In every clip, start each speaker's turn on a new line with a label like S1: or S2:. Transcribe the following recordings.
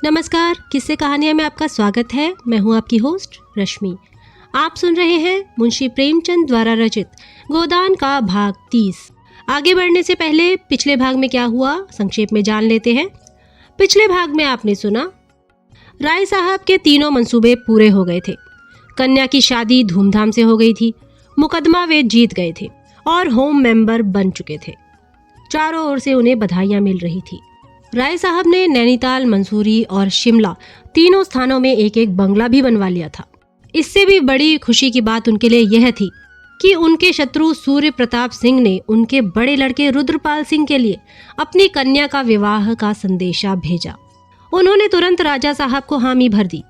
S1: नमस्कार, किस्से कहानियाँ में आपका स्वागत है। मैं हूँ आपकी होस्ट रश्मि। आप सुन रहे हैं मुंशी प्रेमचंद द्वारा रचित गोदान का भाग 30। आगे बढ़ने से पहले पिछले भाग में क्या हुआ संक्षेप में जान लेते हैं। पिछले भाग में आपने सुना, राय साहब के तीनों मंसूबे पूरे हो गए थे। कन्या की शादी धूमधाम से हो गई थी, मुकदमा वे जीत गए थे और होम मेंबर बन चुके थे। चारों ओर से उन्हें बधाइयाँ मिल रही थी। राय साहब ने नैनीताल, मंसूरी और शिमला तीनों स्थानों में एक एक बंगला भी बनवा लिया था। इससे भी बड़ी खुशी की बात उनके लिए यह थी कि उनके शत्रु सूर्य प्रताप सिंह ने उनके बड़े लड़के रुद्रपाल सिंह के लिए अपनी कन्या का विवाह का संदेशा भेजा। उन्होंने तुरंत राजा साहब को हामी भर दी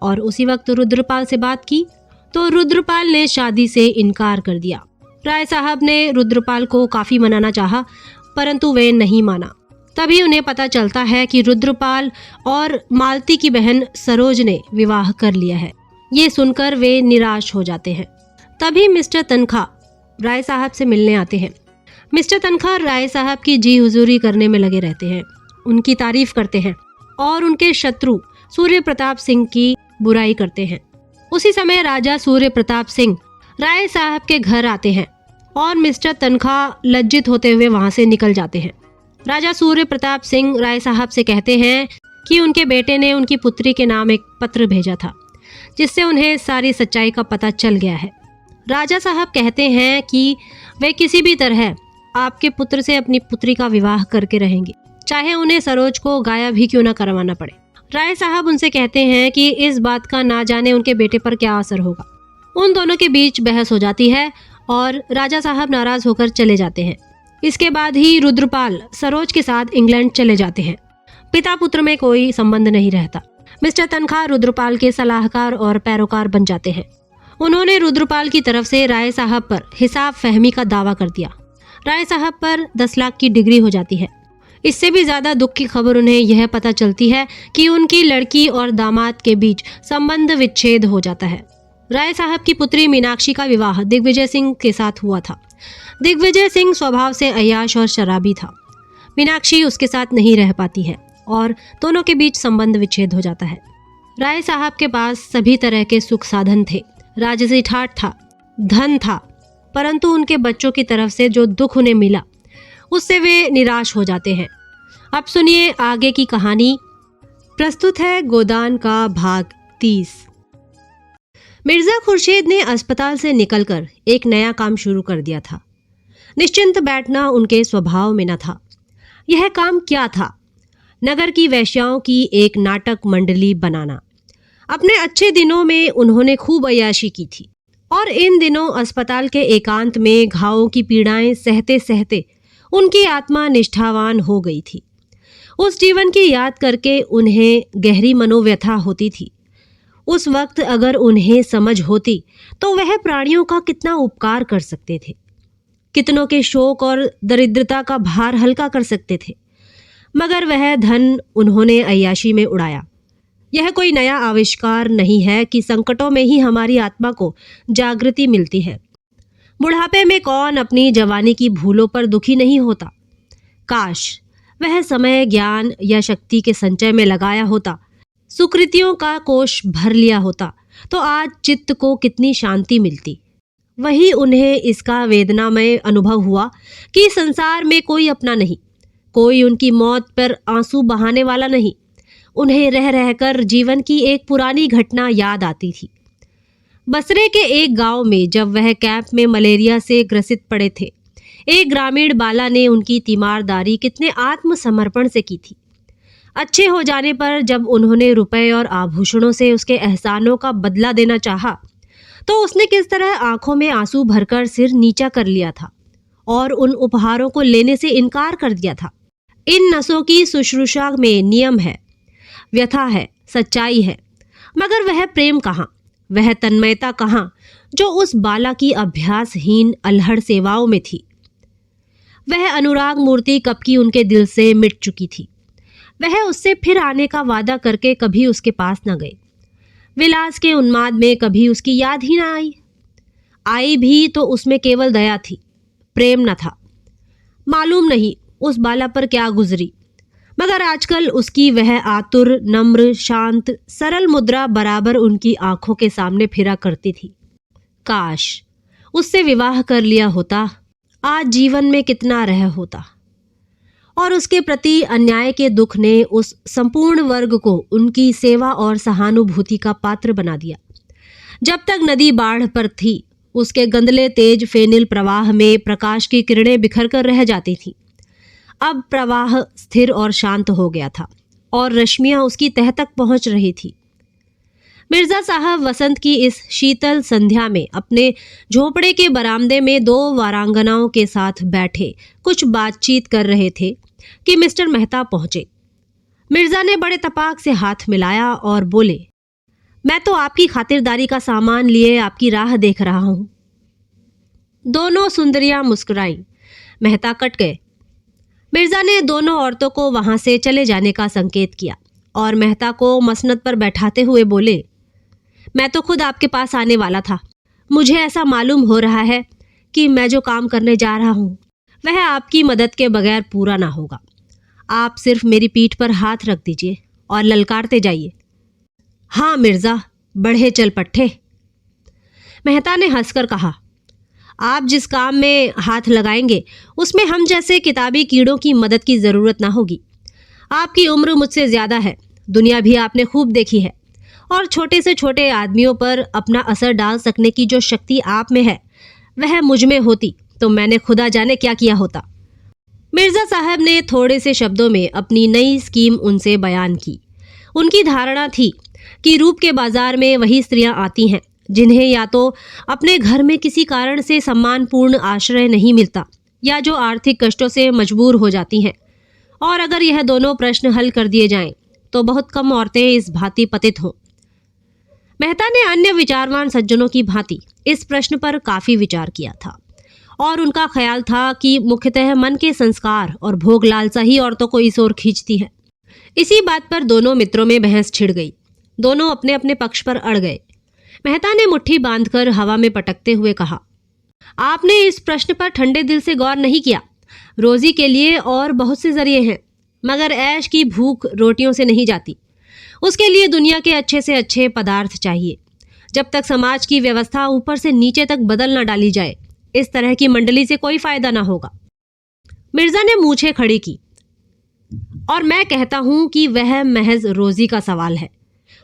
S1: और उसी वक्त रुद्रपाल से बात की तो रुद्रपाल ने शादी से इनकार कर दिया। राय साहब ने रुद्रपाल को काफी मनाना चाहा, परंतु वे नहीं माना। तभी उन्हें पता चलता है कि रुद्रपाल और मालती की बहन सरोज ने विवाह कर लिया है। ये सुनकर वे निराश हो जाते हैं। तभी मिस्टर तनखा राय साहब से मिलने आते हैं। मिस्टर तनखा राय साहब की जी हुजूरी करने में लगे रहते हैं, उनकी तारीफ करते हैं और उनके शत्रु सूर्य प्रताप सिंह की बुराई करते हैं। उसी समय राजा सूर्य प्रताप सिंह राय साहब के घर आते हैं और मिस्टर तनखा लज्जित होते हुए वहां से निकल जाते हैं। राजा सूर्य प्रताप सिंह राय साहब से कहते हैं कि उनके बेटे ने उनकी पुत्री के नाम एक पत्र भेजा था, जिससे उन्हें सारी सच्चाई का पता चल गया है। राजा साहब कहते हैं कि वे किसी भी तरह आपके पुत्र से अपनी पुत्री का विवाह करके रहेंगे, चाहे उन्हें सरोज को गायब ही क्यों न करवाना पड़े। राय साहब उनसे कहते हैं कि इस बात का ना जाने उनके बेटे पर क्या असर होगा। उन दोनों के बीच बहस हो जाती है और राजा साहब नाराज होकर चले जाते हैं। इसके बाद ही रुद्रपाल सरोज के साथ इंग्लैंड चले जाते हैं। पिता पुत्र में कोई संबंध नहीं रहता। मिस्टर तनखा रुद्रपाल के सलाहकार और पैरोकार बन जाते हैं। उन्होंने रुद्रपाल की तरफ से राय साहब पर हिसाब फहमी का दावा कर दिया। राय साहब पर 10 लाख की डिग्री हो जाती है। इससे भी ज्यादा दुख की खबर उन्हें यह पता चलती है कि उनकी लड़की और दामाद के बीच संबंध विच्छेद हो जाता है। राय साहब की पुत्री मीनाक्षी का विवाह दिग्विजय सिंह के साथ हुआ था। दिग्विजय सिंह स्वभाव से अय्याश और शराबी था। मीनाक्षी उसके साथ नहीं रह पाती है और दोनों के बीच संबंध विच्छेद हो जाता है। राय साहब के पास सभी तरह के सुख साधन थे, राजसी ठाठ था, धन था, परंतु उनके बच्चों की तरफ से जो दुख उन्हें मिला उससे वे निराश हो जाते हैं। अब सुनिए आगे की कहानी। प्रस्तुत है गोदान का भाग 30। मिर्जा खुर्शीद ने अस्पताल से निकलकर एक नया काम शुरू कर दिया था। निश्चिंत बैठना उनके स्वभाव में न था। यह काम क्या था? नगर की वेश्याओं की एक नाटक मंडली बनाना। अपने अच्छे दिनों में उन्होंने खूब अय्याशी की थी और इन दिनों अस्पताल के एकांत में घावों की पीड़ाएं सहते सहते उनकी आत्मा निष्ठावान हो गई थी। उस जीवन की याद करके उन्हें गहरी मनोव्यथा होती थी। उस वक्त अगर उन्हें समझ होती तो वह प्राणियों का कितना उपकार कर सकते थे, कितनों के शोक और दरिद्रता का भार हल्का कर सकते थे। मगर वह धन उन्होंने अय्याशी में उड़ाया। यह कोई नया आविष्कार नहीं है कि संकटों में ही हमारी आत्मा को जागृति मिलती है। बुढ़ापे में कौन अपनी जवानी की भूलों पर दुखी नहीं होता। काश वह समय ज्ञान या शक्ति के संचय में लगाया होता, सुकृतियों का कोष भर लिया होता, तो आज चित्त को कितनी शांति मिलती। वही उन्हें इसका वेदनामय अनुभव हुआ कि संसार में कोई अपना नहीं, कोई उनकी मौत पर आंसू बहाने वाला नहीं। उन्हें रह रहकर जीवन की एक पुरानी घटना याद आती थी। बसरे के एक गांव में जब वह कैंप में मलेरिया से ग्रसित पड़े थे, एक ग्रामीण बाला ने उनकी तीमारदारी कितने आत्मसमर्पण से की थी। अच्छे हो जाने पर जब उन्होंने रुपए और आभूषणों से उसके एहसानों का बदला देना चाहा, तो उसने किस तरह आंखों में आंसू भरकर सिर नीचा कर लिया था और उन उपहारों को लेने से इनकार कर दिया था। इन नसों की शुश्रूषा में नियम है, व्यथा है, सच्चाई है, मगर वह प्रेम कहाँ, वह तन्मयता कहाँ जो उस बाला की अभ्यासहीन अल्हड़ सेवाओं में थी। वह अनुराग मूर्ति कब की उनके दिल से मिट चुकी थी। वह उससे फिर आने का वादा करके कभी उसके पास न गए। विलास के उन्माद में कभी उसकी याद ही ना आई भी तो उसमें केवल दया थी, प्रेम न था। मालूम नहीं उस बाला पर क्या गुजरी, मगर आजकल उसकी वह आतुर, नम्र, शांत, सरल मुद्रा बराबर उनकी आंखों के सामने फिरा करती थी। काश उससे विवाह कर लिया होता, आज जीवन में कितना रह होता। और उसके प्रति अन्याय के दुख ने उस संपूर्ण वर्ग को उनकी सेवा और सहानुभूति का पात्र बना दिया। जब तक नदी बाढ़ पर थी, उसके गंदले तेज फेनिल प्रवाह में प्रकाश की किरणें बिखर कर रह जाती थीं। अब प्रवाह स्थिर और शांत हो गया था और रश्मियां उसकी तह तक पहुंच रही थी। मिर्जा साहब वसंत की इस शीतल संध्या में अपने झोपड़े के बरामदे में 2 वारांगनाओं के साथ बैठे कुछ बातचीत कर रहे थे कि मिस्टर मेहता पहुंचे। मिर्जा ने बड़े तपाक से हाथ मिलाया और बोले, मैं तो आपकी खातिरदारी का सामान लिए आपकी राह देख रहा हूं। दोनों सुंदरियां मुस्कुराईं। मेहता कट गए। मिर्जा ने दोनों औरतों को वहां से चले जाने का संकेत किया और मेहता को मसनद पर बैठाते हुए बोले, मैं तो खुद आपके पास आने वाला था। मुझे ऐसा मालूम हो रहा है कि मैं जो काम करने जा रहा हूं वह आपकी मदद के बगैर पूरा ना होगा। आप सिर्फ मेरी पीठ पर हाथ रख दीजिए और ललकारते जाइए। हाँ मिर्जा, बढ़े चल पट्टे। मेहता ने हंसकर कहा, आप जिस काम में हाथ लगाएंगे उसमें हम जैसे किताबी कीड़ों की मदद की जरूरत ना होगी। आपकी उम्र मुझसे ज्यादा है, दुनिया भी आपने खूब देखी है, और छोटे से छोटे आदमियों पर अपना असर डाल सकने की जो शक्ति आप में है वह मुझ में होती तो मैंने खुदा जाने क्या किया होता। मिर्जा साहब ने थोड़े से शब्दों में अपनी नई स्कीम उनसे बयान की। उनकी धारणा थी कि रूप के बाजार में वही स्त्रियां आती हैं जिन्हें या तो अपने घर में किसी कारण से सम्मानपूर्ण आश्रय नहीं मिलता या जो आर्थिक कष्टों से मजबूर हो जाती हैं, और अगर यह दोनों प्रश्न हल कर दिए जाएं तो बहुत कम औरतें इस भांति पतित हों। मेहता ने अन्य विचारवान सज्जनों की भांति इस प्रश्न पर काफी विचार किया था और उनका ख्याल था कि मुख्यतः मन के संस्कार और भोग लालसा ही औरतों को इस ओर खींचती है। इसी बात पर दोनों मित्रों में बहस छिड़ गई। दोनों अपने अपने पक्ष पर अड़ गए। मेहता ने मुट्ठी बांधकर हवा में पटकते हुए कहा, आपने इस प्रश्न पर ठंडे दिल से गौर नहीं किया। रोजी के लिए और बहुत से जरिए हैं, मगर ऐश की भूख रोटियों से नहीं जाती। उसके लिए दुनिया के अच्छे से अच्छे पदार्थ चाहिए। जब तक समाज की व्यवस्था ऊपर से नीचे तक बदल न डाली जाए, इस तरह की मंडली से कोई फायदा ना होगा। मिर्जा ने मूछें खड़ी की, और मैं कहता हूं कि वह महज रोजी का सवाल है।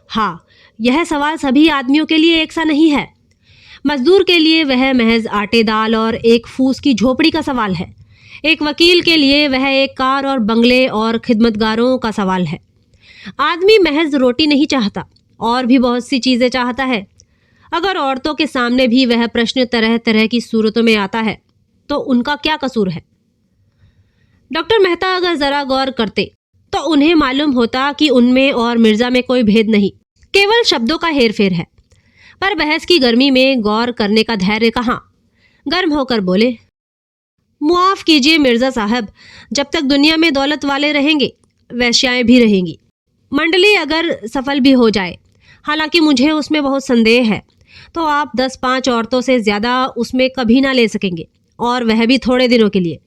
S1: हाँ, यह सवाल सभी आदमियों के लिए एक सा नहीं है। मजदूर के लिए वह महज आटे दाल और एक फूस की झोपड़ी का सवाल है। एक वकील के लिए वह एक कार और बंगले और खिदमतगारों का सवाल है। आदमी महज रोटी नहीं चाहता, और भी बहुत सी चीजें चाहता है। अगर औरतों के सामने भी वह प्रश्न तरह तरह की सूरतों में आता है तो उनका क्या कसूर है? डॉक्टर मेहता अगर जरा गौर करते तो उन्हें मालूम होता कि उनमें और मिर्जा में कोई भेद नहीं, केवल शब्दों का हेरफेर है। पर बहस की गर्मी में गौर करने का धैर्य कहाँ। गर्म होकर बोले, मुआफ कीजिए मिर्जा साहब, जब तक दुनिया में दौलत वाले रहेंगे वैश्याएं भी रहेंगी। मंडली अगर सफल भी हो जाए, हालांकि मुझे उसमें बहुत संदेह है, तो आप 10-5 औरतों से ज्यादा उसमें कभी ना ले सकेंगे, और वह भी थोड़े दिनों के लिए।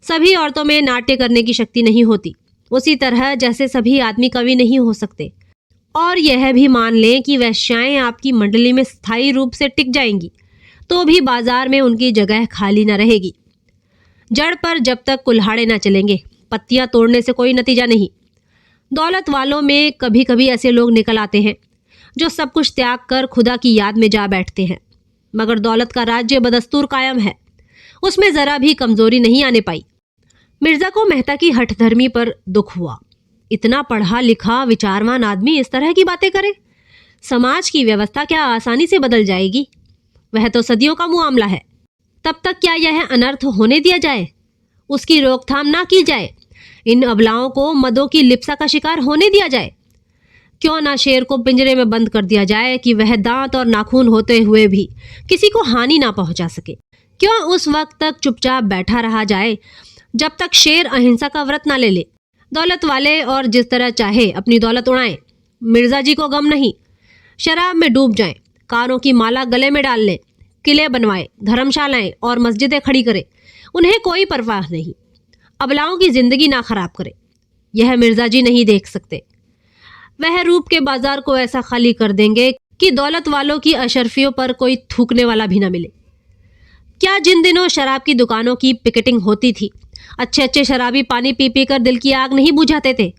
S1: सभी औरतों में नाट्य करने की शक्ति नहीं होती, उसी तरह जैसे सभी आदमी कवि नहीं हो सकते। और यह भी मान लें कि वैश्याएं आपकी मंडली में स्थायी रूप से टिक जाएंगी तो भी बाजार में उनकी जगह खाली न रहेगी। जड़ पर जब तक कुल्हाड़े न चलेंगे, पत्तियां तोड़ने से कोई नतीजा नहीं। दौलत वालों में कभी कभी ऐसे लोग निकल आते हैं जो सब कुछ त्याग कर खुदा की याद में जा बैठते हैं, मगर दौलत का राज्य बदस्तूर कायम है, उसमें जरा भी कमजोरी नहीं आने पाई। मिर्जा को मेहता की हठधर्मी पर दुख हुआ। इतना पढ़ा लिखा विचारवान आदमी इस तरह की बातें करे? समाज की व्यवस्था क्या आसानी से बदल जाएगी? वह तो सदियों का मामला है। तब तक क्या यह अनर्थ होने दिया जाए? उसकी रोकथाम ना की जाए? इन अबलाओं को मदों की लिप्सा का शिकार होने दिया जाए? क्यों ना शेर को पिंजरे में बंद कर दिया जाए कि वह दांत और नाखून होते हुए भी किसी को हानि ना पहुंचा सके? क्यों उस वक्त तक चुपचाप बैठा रहा जाए जब तक शेर अहिंसा का व्रत ना ले ले? दौलत वाले और जिस तरह चाहे अपनी दौलत उड़ाएं, मिर्जा जी को गम नहीं। शराब में डूब जाएं, कारों की माला गले में डाल लें, किले बनवाएं, धर्मशालाएं और मस्जिदें खड़ी करें, उन्हें कोई परवाह नहीं। अबलाओं की जिंदगी ना खराब करे। यह मिर्जा जी नहीं देख सकते। वह रूप के बाजार को ऐसा खाली कर देंगे कि दौलत वालों की अशरफियों पर कोई थूकने वाला भी न मिले। क्या जिन दिनों शराब की दुकानों की पिकेटिंग होती थी, अच्छे अच्छे शराबी पानी पी पी कर दिल की आग नहीं बुझाते थे?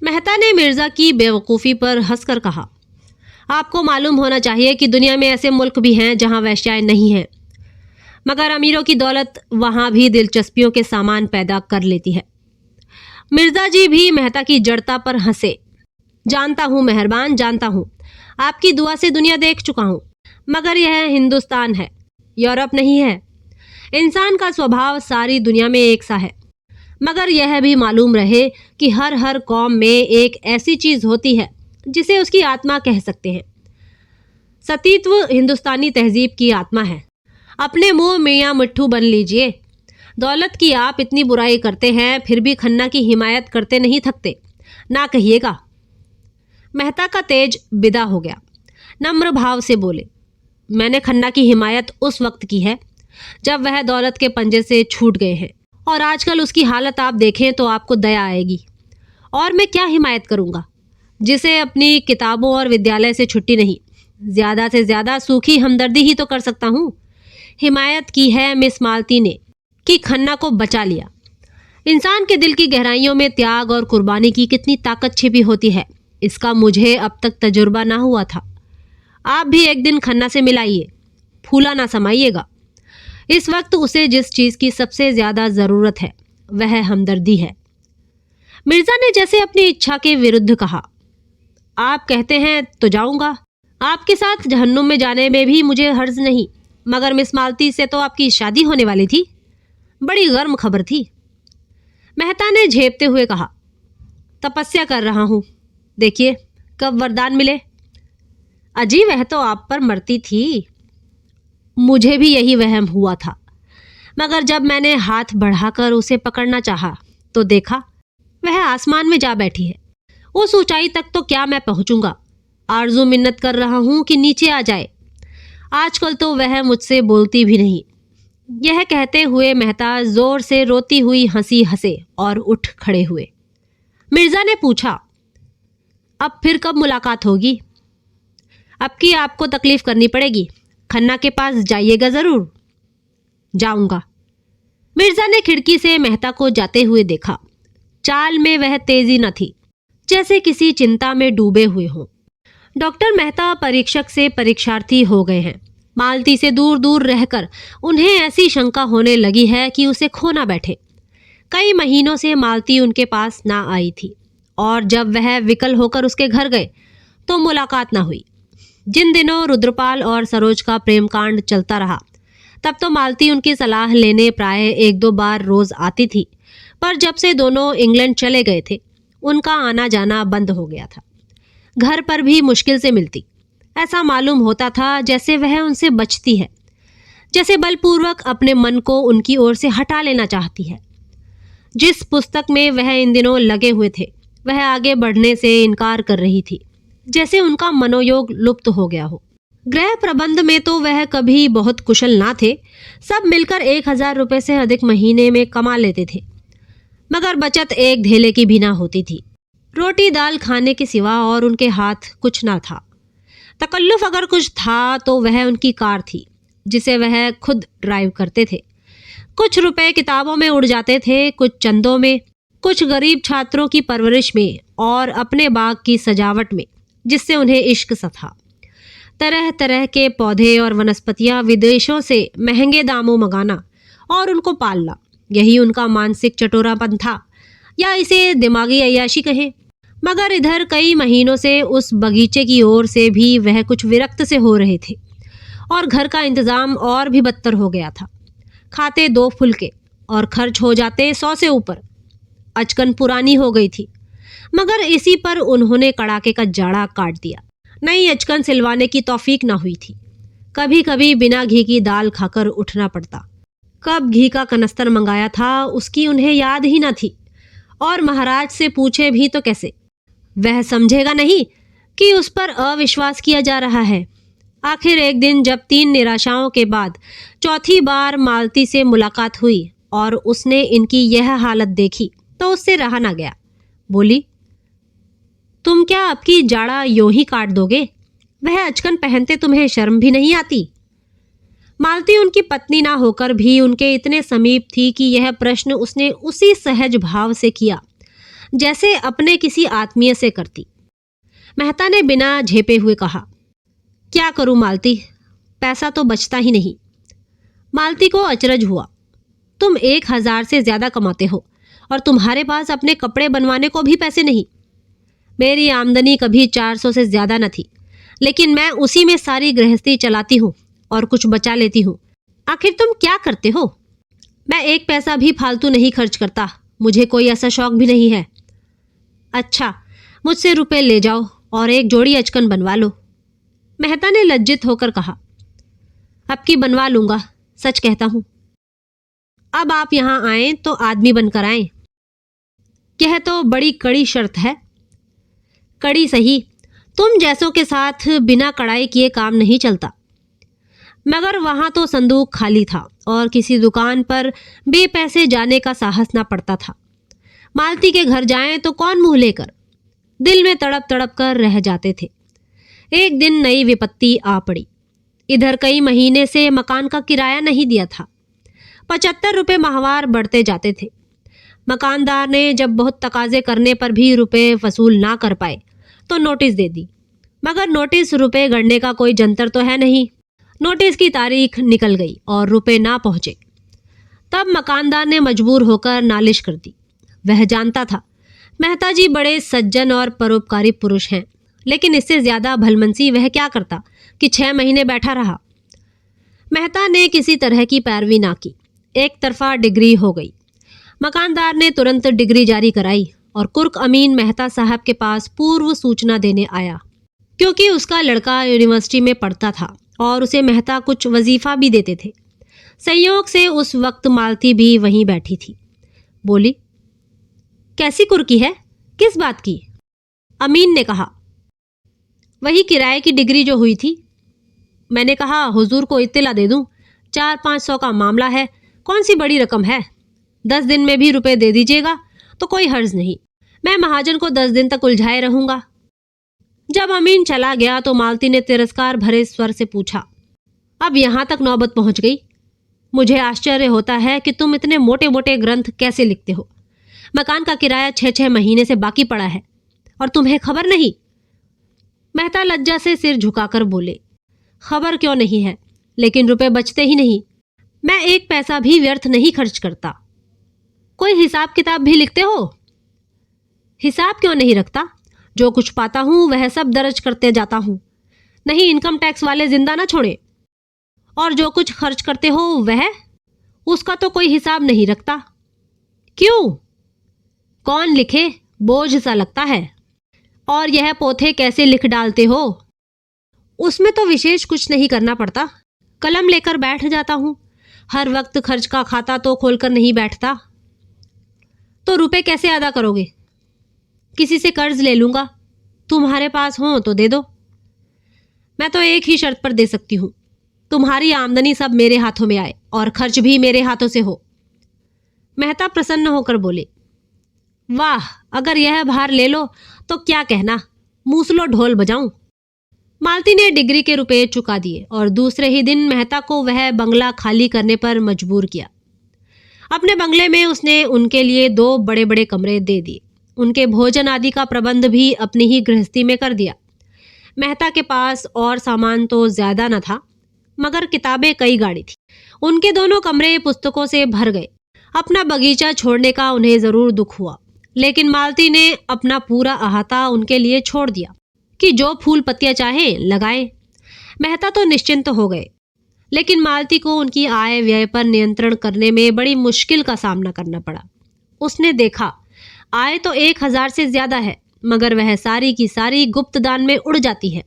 S1: मेहता ने मिर्जा की बेवकूफ़ी पर हंसकर कहा, आपको मालूम होना चाहिए कि दुनिया में ऐसे मुल्क भी हैं जहां वैश्याएं नहीं हैं, मगर अमीरों की दौलत वहां भी दिलचस्पियों के सामान पैदा कर लेती है। मिर्जा जी भी मेहता की जड़ता पर हंसे। जानता हूं मेहरबान, जानता हूं, आपकी दुआ से दुनिया देख चुका हूं, मगर यह हिंदुस्तान है, यूरोप नहीं है। इंसान का स्वभाव सारी दुनिया में एक सा है, मगर यह भी मालूम रहे कि हर कौम में एक ऐसी चीज होती है जिसे उसकी आत्मा कह सकते हैं। सतीत्व हिंदुस्तानी तहजीब की आत्मा है। अपने मुंह मियां मिट्ठू बन लीजिए। दौलत की आप इतनी बुराई करते हैं, फिर भी खन्ना की हिमायत करते नहीं थकते, ना कहिएगा। मेहता का तेज विदा हो गया। नम्र भाव से बोले, मैंने खन्ना की हिमायत उस वक्त की है जब वह दौलत के पंजे से छूट गए हैं, और आजकल उसकी हालत आप देखें तो आपको दया आएगी। और मैं क्या हिमायत करूंगा, जिसे अपनी किताबों और विद्यालय से छुट्टी नहीं, ज्यादा से ज्यादा सूखी हमदर्दी ही तो कर सकता हूं। हिमायत की है मिस मालती ने कि खन्ना को बचा लिया। इंसान के दिल की गहराइयों में त्याग और कुर्बानी की कितनी ताकत छिपी होती है, इसका मुझे अब तक तजुर्बा ना हुआ था। आप भी एक दिन खन्ना से मिलाइए, फूला ना समाइएगा। इस वक्त उसे जिस चीज की सबसे ज्यादा जरूरत है वह हमदर्दी है। मिर्जा ने जैसे अपनी इच्छा के विरुद्ध कहा, आप कहते हैं तो जाऊंगा। आपके साथ जहन्नुम में जाने में भी मुझे हर्ज नहीं, मगर मिस मालती से तो आपकी शादी होने वाली थी, बड़ी गर्म खबर थी। मेहता ने झेपते हुए कहा, तपस्या कर रहा हूं, देखिए कब वरदान मिले। अजी वह तो आप पर मरती थी। मुझे भी यही वहम हुआ था, मगर जब मैंने हाथ बढ़ाकर उसे पकड़ना चाहा तो देखा वह आसमान में जा बैठी है। उस ऊंचाई तक तो क्या मैं पहुंचूंगा, आरजू मिन्नत कर रहा हूं कि नीचे आ जाए। आजकल तो वह मुझसे बोलती भी नहीं। यह कहते हुए मेहता जोर से रोती हुई हंसी हंसे और उठ खड़े हुए। मिर्जा ने पूछा, अब फिर कब मुलाकात होगी? अब की आपको तकलीफ करनी पड़ेगी, खन्ना के पास जाइएगा जरूर। जाऊंगा। मिर्जा ने खिड़की से मेहता को जाते हुए देखा। चाल में वह तेजी न थी, जैसे किसी चिंता में डूबे हुए हों। डॉक्टर मेहता परीक्षक से परीक्षार्थी हो गए हैं। मालती से दूर दूर रहकर उन्हें ऐसी शंका होने लगी है कि उसे खो ना बैठे। कई महीनों से मालती उनके पास ना आई थी, और जब वह विकल होकर उसके घर गए तो मुलाकात ना हुई। जिन दिनों रुद्रपाल और सरोज का प्रेम कांड चलता रहा, तब तो मालती उनकी सलाह लेने प्राय 1-2 बार रोज आती थी, पर जब से दोनों इंग्लैंड चले गए थे उनका आना जाना बंद हो गया था। घर पर भी मुश्किल से मिलती। ऐसा मालूम होता था जैसे वह उनसे बचती है, जैसे बलपूर्वक अपने मन को उनकी ओर से हटा लेना चाहती है। जिस पुस्तक में वह इन दिनों लगे हुए थे वह आगे बढ़ने से इनकार कर रही थी, जैसे उनका मनोयोग लुप्त हो गया हो। गृह प्रबंध में तो वह कभी बहुत कुशल ना थे। सब मिलकर 1000 रुपए से अधिक महीने में कमा लेते थे, मगर बचत एक धेले की भी ना होती थी। रोटी दाल खाने के सिवा और उनके हाथ कुछ ना था। तकल्लुफ अगर कुछ था तो वह उनकी कार थी, जिसे वह खुद ड्राइव करते थे। कुछ रुपए किताबों में उड़ जाते थे, कुछ चंदों में, कुछ गरीब छात्रों की परवरिश में, और अपने बाग की सजावट में, जिससे उन्हें इश्क सा था। तरह तरह के पौधे और वनस्पतियां विदेशों से महंगे दामों मंगाना और उनको पालना, यही उनका मानसिक चटोरापन था, या इसे दिमागी अय्याशी कहें। मगर इधर कई महीनों से उस बगीचे की ओर से भी वह कुछ विरक्त से हो रहे थे, और घर का इंतजाम और भी बदतर हो गया था। खाते 2 फुलके और खर्च हो जाते 100 से ऊपर। अचकन पुरानी हो गई थी, मगर इसी पर उन्होंने कड़ाके का जाड़ा काट दिया। नई अचकन सिलवाने की तौफीक ना हुई थी। कभी कभी बिना घी की दाल खाकर उठना पड़ता। कब घी का कनस्तर मंगाया था उसकी उन्हें याद ही न थी, और महाराज से पूछे भी तो कैसे? वह समझेगा नहीं कि उस पर अविश्वास किया जा रहा है। आखिर एक दिन जब 3 निराशाओं के बाद चौथी बार मालती से मुलाकात हुई और उसने इनकी यह हालत देखी तो उससे रहा ना गया। बोली, तुम क्या आपकी जाड़ा यूं ही काट दोगे? वह अचकन पहनते तुम्हें शर्म भी नहीं आती? मालती उनकी पत्नी ना होकर भी उनके इतने समीप थी कि यह प्रश्न उसने उसी सहज भाव से किया जैसे अपने किसी आत्मीय से करती। मेहता ने बिना झेपे हुए कहा, क्या करूं मालती, पैसा तो बचता ही नहीं। मालती को अचरज हुआ, तुम 1000 से ज्यादा कमाते हो और तुम्हारे पास अपने कपड़े बनवाने को भी पैसे नहीं। मेरी आमदनी कभी 400 से ज्यादा न थी, लेकिन मैं उसी में सारी गृहस्थी चलाती हूँ और कुछ बचा लेती हूँ। आखिर तुम क्या करते हो? मैं एक पैसा भी फालतू नहीं खर्च करता, मुझे कोई ऐसा शौक भी नहीं है। अच्छा, मुझसे रुपए ले जाओ और एक जोड़ी अचकन बनवा लो। मेहता ने लज्जित होकर कहा, अब की बनवा लूंगा, सच कहता हूं। अब आप यहां आए तो आदमी बनकर आए। यह तो बड़ी कड़ी शर्त है। कड़ी सही, तुम जैसों के साथ बिना कड़ाई किए काम नहीं चलता। मगर वहां तो संदूक खाली था और किसी दुकान पर बेपैसे जाने का साहस ना पड़ता था। मालती के घर जाएं तो कौन मुंह लेकर? दिल में तड़प तड़प कर रह जाते थे। एक दिन नई विपत्ति आ पड़ी। इधर कई महीने से मकान का किराया नहीं दिया था। 75 रुपए माहवार बढ़ते जाते थे। मकानदार ने जब बहुत तकाजे करने पर भी रुपए वसूल ना कर पाए तो नोटिस दे दी। मगर नोटिस रुपए गढ़ने का कोई जंतर तो है नहीं। नोटिस की तारीख निकल गई और रुपए ना पहुंचे। तब मकानदार ने मजबूर होकर नालिश कर दी। वह जानता था मेहता जी बड़े सज्जन और परोपकारी पुरुष हैं, लेकिन इससे ज्यादा भलमनसी वह क्या करता कि 6 महीने बैठा रहा। मेहता ने किसी तरह की पैरवी ना की। एक तरफा डिग्री हो गई। मकानदार ने तुरंत डिग्री जारी कराई और कुर्क अमीन मेहता साहब के पास पूर्व सूचना देने आया, क्योंकि उसका लड़का यूनिवर्सिटी में पढ़ता था और उसे मेहता कुछ वजीफा भी देते थे। संयोग से उस वक्त मालती भी वहीं बैठी थी। बोली, कैसी कुर्की है, किस बात की? अमीन ने कहा, वही किराए की डिग्री जो हुई थी। मैंने कहा हुजूर को इत्तला दे दूं, 400-500 का मामला है, कौन सी बड़ी रकम है। 10 दिन में भी रुपए दे दीजिएगा तो कोई हर्ज नहीं, मैं महाजन को 10 दिन तक उलझाए रहूंगा। जब अमीन चला गया तो मालती ने तिरस्कार भरे स्वर से पूछा, अब यहां तक नौबत पहुंच गई? मुझे आश्चर्य होता है कि तुम इतने मोटे मोटे ग्रंथ कैसे लिखते हो। मकान का किराया 6-6 महीने से बाकी पड़ा है और तुम्हें खबर नहीं? मेहता लज्जा से सिर झुकाकर बोले, खबर क्यों नहीं है, लेकिन रुपए बचते ही नहीं। मैं एक पैसा भी व्यर्थ नहीं खर्च करता। कोई हिसाब किताब भी लिखते हो? हिसाब क्यों नहीं रखता? जो कुछ पाता हूं वह सब दर्ज करते जाता हूं। नहीं इनकम टैक्स वाले जिंदा ना छोड़े। और जो कुछ खर्च करते हो वह, उसका तो कोई हिसाब नहीं रखता। क्यों? कौन लिखे, बोझ सा लगता है। और यह पोथे कैसे लिख डालते हो? उसमें तो विशेष कुछ नहीं करना पड़ता, कलम लेकर बैठ जाता हूं। हर वक्त खर्च का खाता तो खोलकर नहीं बैठता। तो रुपए कैसे अदा करोगे? किसी से कर्ज ले लूंगा, तुम्हारे पास हो तो दे दो। मैं तो एक ही शर्त पर दे सकती हूं, तुम्हारी आमदनी सब मेरे हाथों में आए और खर्च भी मेरे हाथों से हो। मेहता प्रसन्न होकर बोले, वाह, अगर यह भार ले लो तो क्या कहना, मूसलो ढोल बजाऊं। मालती ने डिग्री के रुपए चुका दिए और दूसरे ही दिन मेहता को वह बंगला खाली करने पर मजबूर किया। अपने बंगले में उसने उनके लिए 2 बड़े बड़े कमरे दे दिए। उनके भोजन आदि का प्रबंध भी अपनी ही गृहस्थी में कर दिया। मेहता के पास और सामान तो ज्यादा न था, मगर किताबें कई गाड़ी थी। उनके दोनों कमरे पुस्तकों से भर गए। अपना बगीचा छोड़ने का उन्हें जरूर दुख हुआ, लेकिन मालती ने अपना पूरा अहाता उनके लिए छोड़ दिया कि जो फूल पत्तियां चाहे लगाए। मेहता तो निश्चिंत हो गए, लेकिन मालती को उनकी आय व्यय पर नियंत्रण करने में बड़ी मुश्किल का सामना करना पड़ा। उसने देखा आय तो 1000 से ज्यादा है, मगर वह सारी की सारी गुप्त दान में उड़ जाती है।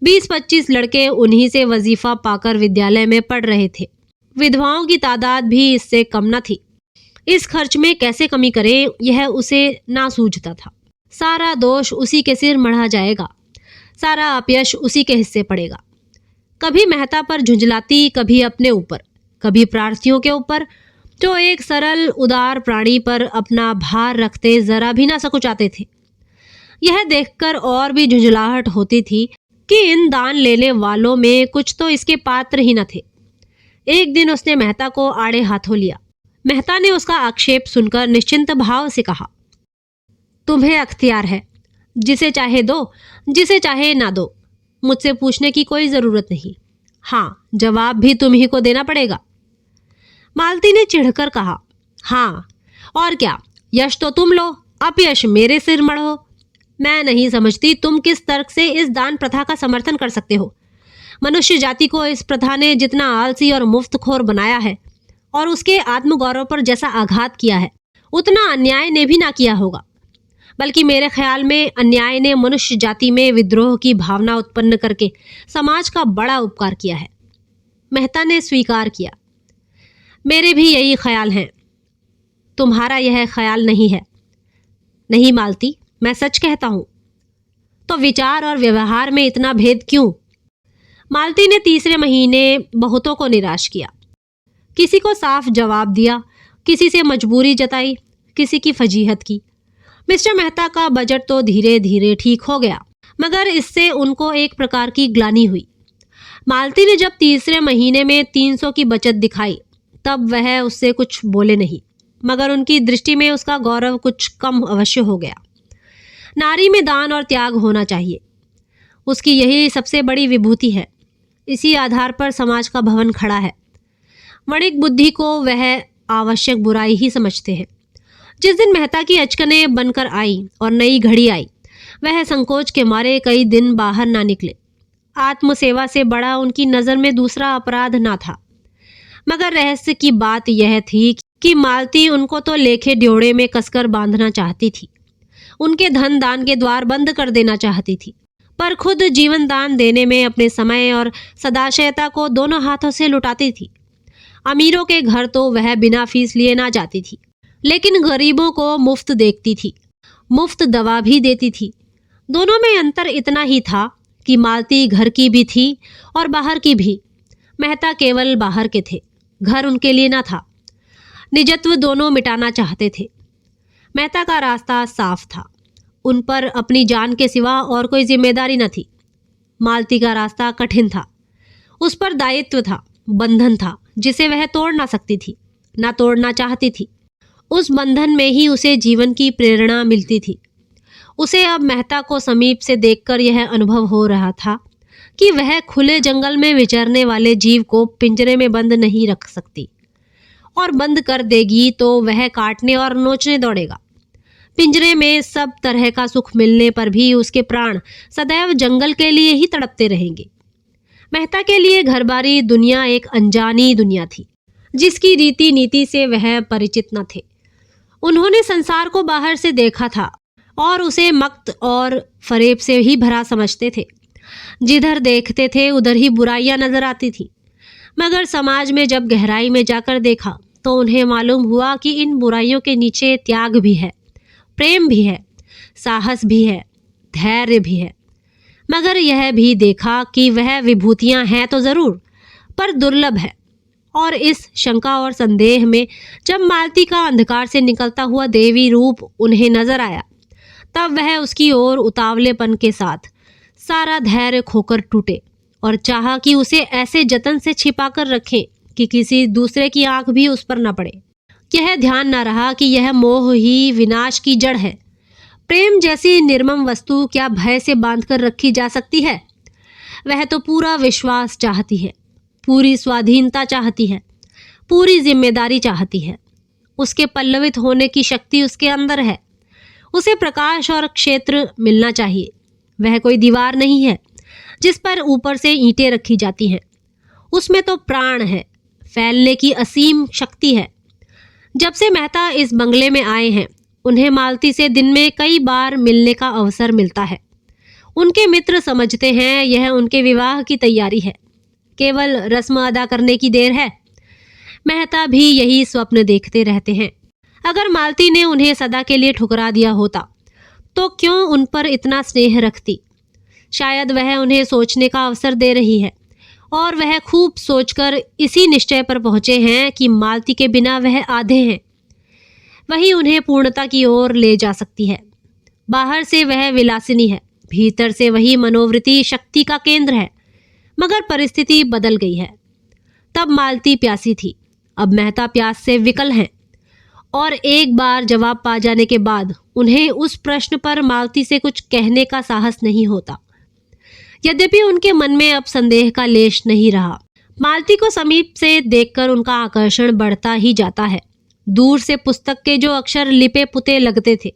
S1: 20-25 लड़के उन्हीं से वजीफा पाकर विद्यालय में पढ़ रहे थे। विधवाओं की तादाद भी इससे कम न थी। इस खर्च में कैसे कमी करें, यह उसे ना सूझता था। सारा दोष उसी के सिर मढ़ा जाएगा, सारा अपयश उसी के हिस्से पड़ेगा। कभी मेहता पर झुंझलाती, कभी अपने ऊपर, कभी प्रार्थियों के ऊपर। जो एक सरल उदार प्राणी पर अपना भार रखते जरा भी ना सकुचाते थे। यह देखकर और भी झुंझलाहट होती थी कि इन दान लेने वालों में कुछ तो इसके पात्र ही न थे। एक दिन उसने मेहता को आड़े हाथों लिया। मेहता ने उसका आक्षेप सुनकर निश्चिंत भाव से कहा, तुम्हें अख्तियार है, जिसे चाहे दो, जिसे चाहे ना दो, मुझसे पूछने की कोई जरूरत नहीं। हाँ, जवाब भी तुम ही को देना पड़ेगा। मालती ने चिढ़कर कहा, हाँ और क्या, यश तो तुम लो, अपयश मेरे सिर मढ़ो। मैं नहीं समझती तुम किस तर्क से इस दान प्रथा का समर्थन कर सकते हो। मनुष्य जाति को इस प्रथा ने जितना आलसी और मुफ्तखोर बनाया है और उसके आत्मगौरव पर जैसा आघात किया है, उतना अन्याय ने भी ना किया होगा। बल्कि मेरे ख्याल में अन्याय ने मनुष्य जाति में विद्रोह की भावना उत्पन्न करके समाज का बड़ा उपकार किया है। मेहता ने स्वीकार किया, मेरे भी यही ख्याल हैं। तुम्हारा यह ख्याल नहीं है। नहीं मालती, मैं सच कहता हूं। तो विचार और व्यवहार में इतना भेद क्यों? मालती ने तीसरे महीने बहुतों को निराश किया। किसी को साफ जवाब दिया, किसी से मजबूरी जताई, किसी की फजीहत की। मिस्टर मेहता का बजट तो धीरे धीरे ठीक हो गया, मगर इससे उनको एक प्रकार की ग्लानि हुई। मालती ने जब तीसरे महीने में 300 की बचत दिखाई, तब वह उससे कुछ बोले नहीं, मगर उनकी दृष्टि में उसका गौरव कुछ कम अवश्य हो गया। नारी में दान और त्याग होना चाहिए, उसकी यही सबसे बड़ी विभूति है। इसी आधार पर समाज का भवन खड़ा है। वणिक बुद्धि को वह आवश्यक बुराई ही समझते हैं। जिस दिन मेहता की अचकने बनकर आई और नई घड़ी आई, वह संकोच के मारे कई दिन बाहर ना निकले। आत्मसेवा से बड़ा उनकी नज़र में दूसरा अपराध ना था। मगर रहस्य की बात यह थी कि मालती उनको तो लेखे ड्योड़े में कसकर बांधना चाहती थी, उनके धन दान के द्वार बंद कर देना चाहती थी, पर खुद जीवन दान देने में अपने समय और सदाशयता को दोनों हाथों से लुटाती थी। अमीरों के घर तो वह बिना फीस लिए ना जाती थी, लेकिन गरीबों को मुफ्त देखती थी, मुफ्त दवा भी देती थी। दोनों में अंतर इतना ही था कि मालती घर की भी थी और बाहर की भी। मेहता केवल बाहर के थे, घर उनके लिए ना था। निजत्व दोनों मिटाना चाहते थे। मेहता का रास्ता साफ था, उन पर अपनी जान के सिवा और कोई जिम्मेदारी न थी। मालती का रास्ता कठिन था, उस पर दायित्व था, बंधन था, जिसे वह तोड़ ना सकती थी, ना तोड़ना चाहती थी। उस बंधन में ही उसे जीवन की प्रेरणा मिलती थी। उसे अब मेहता को समीप से देखकर यह अनुभव हो रहा था कि वह खुले जंगल में विचरने वाले जीव को पिंजरे में बंद नहीं रख सकती, और बंद कर देगी तो वह काटने और नोचने दौड़ेगा। पिंजरे में सब तरह का सुख मिलने पर भी उसके प्राण सदैव जंगल के लिए ही तड़पते रहेंगे। मेहता के लिए घरबारी दुनिया एक अनजानी दुनिया थी, जिसकी रीति नीति से वह परिचित न थे। उन्होंने संसार को बाहर से देखा था और उसे मक्त और फरेब से ही भरा समझते थे। जिधर देखते थे उधर ही बुराइयां नजर आती थी। मगर समाज में जब गहराई में जाकर देखा तो उन्हें मालूम हुआ कि इन बुराइयों के नीचे त्याग भी है, प्रेम भी है, साहस भी है, धैर्य भी है। मगर यह भी देखा कि वह विभूतियां हैं तो जरूर, पर दुर्लभ है। और इस शंका और संदेह में जब मालती का अंधकार से निकलता हुआ देवी रूप उन्हें नजर आया, तब वह उसकी ओर उतावलेपन के साथ सारा धैर्य खोकर टूटे और चाहा कि उसे ऐसे जतन से छिपाकर रखें कि किसी दूसरे की आंख भी उस पर न पड़े। यह ध्यान न रहा कि यह मोह ही विनाश की जड़ है। प्रेम जैसी निर्मम वस्तु क्या भय से बांधकर रखी जा सकती है? वह तो पूरा विश्वास चाहती है, पूरी स्वाधीनता चाहती है, पूरी जिम्मेदारी चाहती है। उसके पल्लवित होने की शक्ति उसके अंदर है। उसे प्रकाश और क्षेत्र मिलना चाहिए। वह कोई दीवार नहीं है जिस पर ऊपर से ईंटें रखी जाती हैं। उसमें तो प्राण है, फैलने की असीम शक्ति है। जब से मेहता इस बंगले में आए हैं, उन्हें मालती से दिन में कई बार मिलने का अवसर मिलता है। उनके मित्र समझते हैं यह उनके विवाह की तैयारी है, केवल रस्म अदा करने की देर है। मेहता भी यही स्वप्न देखते रहते हैं। अगर मालती ने उन्हें सदा के लिए ठुकरा दिया होता तो क्यों उन पर इतना स्नेह रखती? शायद वह उन्हें सोचने का अवसर दे रही है और वह खूब सोचकर इसी निश्चय पर पहुंचे हैं कि मालती के बिना वह आधे हैं। वही उन्हें पूर्णता की ओर ले जा सकती है। बाहर से वह विलासिनी है, भीतर से वही मनोवृत्ति शक्ति का केंद्र है। मगर परिस्थिति बदल गई है। तब मालती प्यासी थी, अब मेहता प्यास से विकल हैं। और एक बार जवाब पा जाने के बाद उन्हें उस प्रश्न पर मालती से कुछ कहने का साहस नहीं होता। यद्यपि उनके मन में अब संदेह का लेश नहीं रहा। मालती को समीप से देखकर उनका आकर्षण बढ़ता ही जाता है। दूर से पुस्तक के जो अक्षर लिपे पुते लगते थे,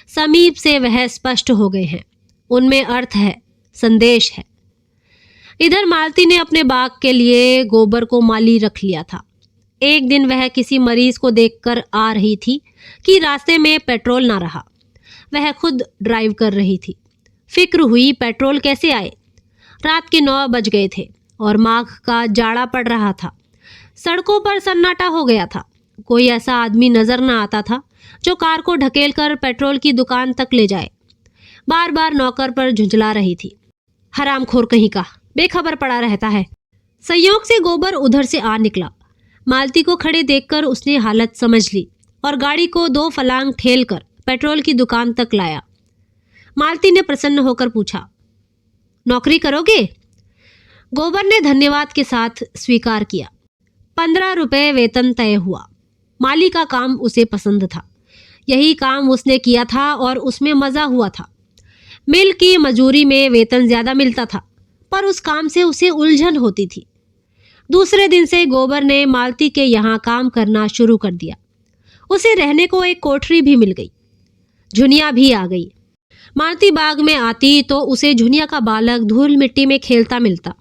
S1: समीप से वह स्पष्ट हो गए हैं। उनमें अर्थ है, संदेश है। इधर मालती ने अपने बाग के लिए गोबर को माली रख लिया था। एक दिन वह किसी मरीज को देखकर आ रही थी कि रास्ते में पेट्रोल ना रहा। वह खुद ड्राइव कर रही थी। फिक्र हुई पेट्रोल कैसे आए। रात के 9 बज गए थे और माघ का जाड़ा पड़ रहा था। सड़कों पर सन्नाटा हो गया था। कोई ऐसा आदमी नजर न आता था जो कार को ढकेलकर पेट्रोल की दुकान तक ले जाए। बार बार नौकर पर झुंझला रही थी। हरामखोर कहीं का, बेखबर पड़ा रहता है। संयोग से गोबर उधर से आ निकला। मालती को खड़े देखकर उसने हालत समझ ली और गाड़ी को 2 फलांग ठेलकर पेट्रोल की दुकान तक लाया। मालती ने प्रसन्न होकर पूछा, नौकरी करोगे? गोबर ने धन्यवाद के साथ स्वीकार किया। 15 रुपए वेतन तय हुआ। माली का काम उसे पसंद था। यही काम उसने किया था और उसमें मजा हुआ था। मिल की मजूरी में वेतन ज्यादा मिलता था, पर उस काम से उसे उलझन होती थी। दूसरे दिन से गोबर ने मालती के यहाँ काम करना शुरू कर दिया। उसे रहने को एक कोठरी भी मिल गई। झुनिया भी आ गई। मालती बाग में आती तो उसे झुनिया का बालक धूल मिट्टी में खेलता मिलता।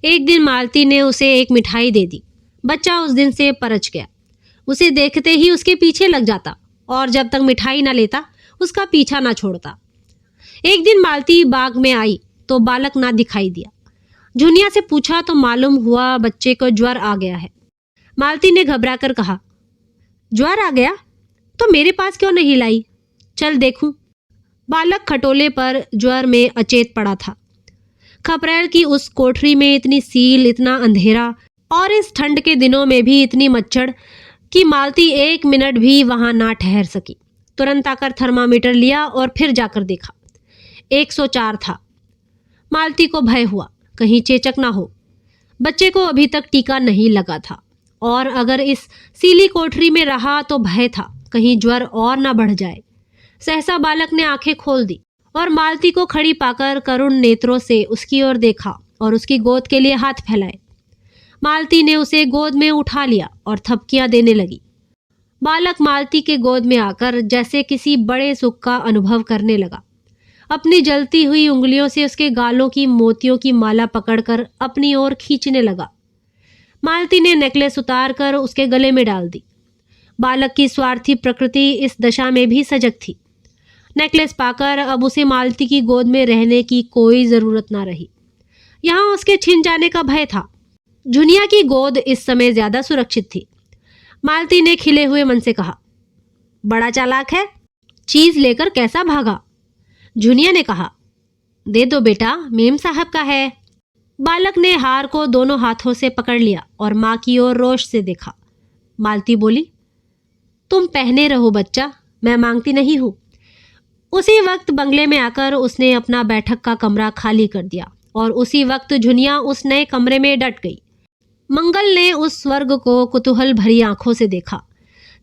S1: एक दिन मालती ने उसे एक मिठाई दे दी। बच्चा उस दिन से परच गया। उसे देखते ही उसके पीछे लग जाता और जब तक मिठाई ना लेता उसका पीछा ना छोड़ता। एक दिन मालती बाग में आई तो बालक ना दिखाई दिया। झुनिया से पूछा तो मालूम हुआ बच्चे को ज्वर आ गया है। मालती ने घबराकर कहा, ज्वर आ गया तो मेरे पास क्यों नहीं लाई? चल देखूं। बालक खटोले पर ज्वर में अचेत पड़ा था। खपरेल की उस कोठरी में इतनी सील, इतना अंधेरा और इस ठंड के दिनों में भी इतनी मच्छर कि मालती 1 मिनट भी वहां ना ठहर सकी। तुरंत आकर थर्मामीटर लिया और फिर जाकर देखा। 104 था। मालती को भय हुआ कहीं चेचक ना हो। बच्चे को अभी तक टीका नहीं लगा था और अगर इस सीली कोठरी में रहा तो भय था कहीं ज्वर और ना बढ़ जाए। सहसा बालक ने आंखें खोल दी और मालती को खड़ी पाकर करुण नेत्रों से उसकी ओर देखा और उसकी गोद के लिए हाथ फैलाए। मालती ने उसे गोद में उठा लिया और थपकियां देने लगी। बालक मालती के गोद में आकर जैसे किसी बड़े सुख का अनुभव करने लगा। अपनी जलती हुई उंगलियों से उसके गालों की मोतियों की माला पकड़कर अपनी ओर खींचने लगा। मालती ने नेकलेस उतारकर उसके गले में डाल दी। बालक की स्वार्थी प्रकृति इस दशा में भी सजग थी। नेकलेस पाकर अब उसे मालती की गोद में रहने की कोई जरूरत ना रही। यहाँ उसके छिन जाने का भय था। झुनिया की गोद इस समय ज्यादा सुरक्षित थी। मालती ने खिले हुए मन से कहा, बड़ा चालाक है, चीज लेकर कैसा भागा? झुनिया ने कहा, दे दो बेटा, मेम साहब का है। बालक ने हार को दोनों हाथों से पकड़ लिया और माँ की ओर रोष से देखा। मालती बोली, तुम पहने रहो बच्चा, मैं मांगती नहीं हूं। उसी वक्त बंगले में आकर उसने अपना बैठक का कमरा खाली कर दिया और उसी वक्त झुनिया उस नए कमरे में डट गई। मंगल ने उस स्वर्ग को कुतूहल भरी आंखों से देखा।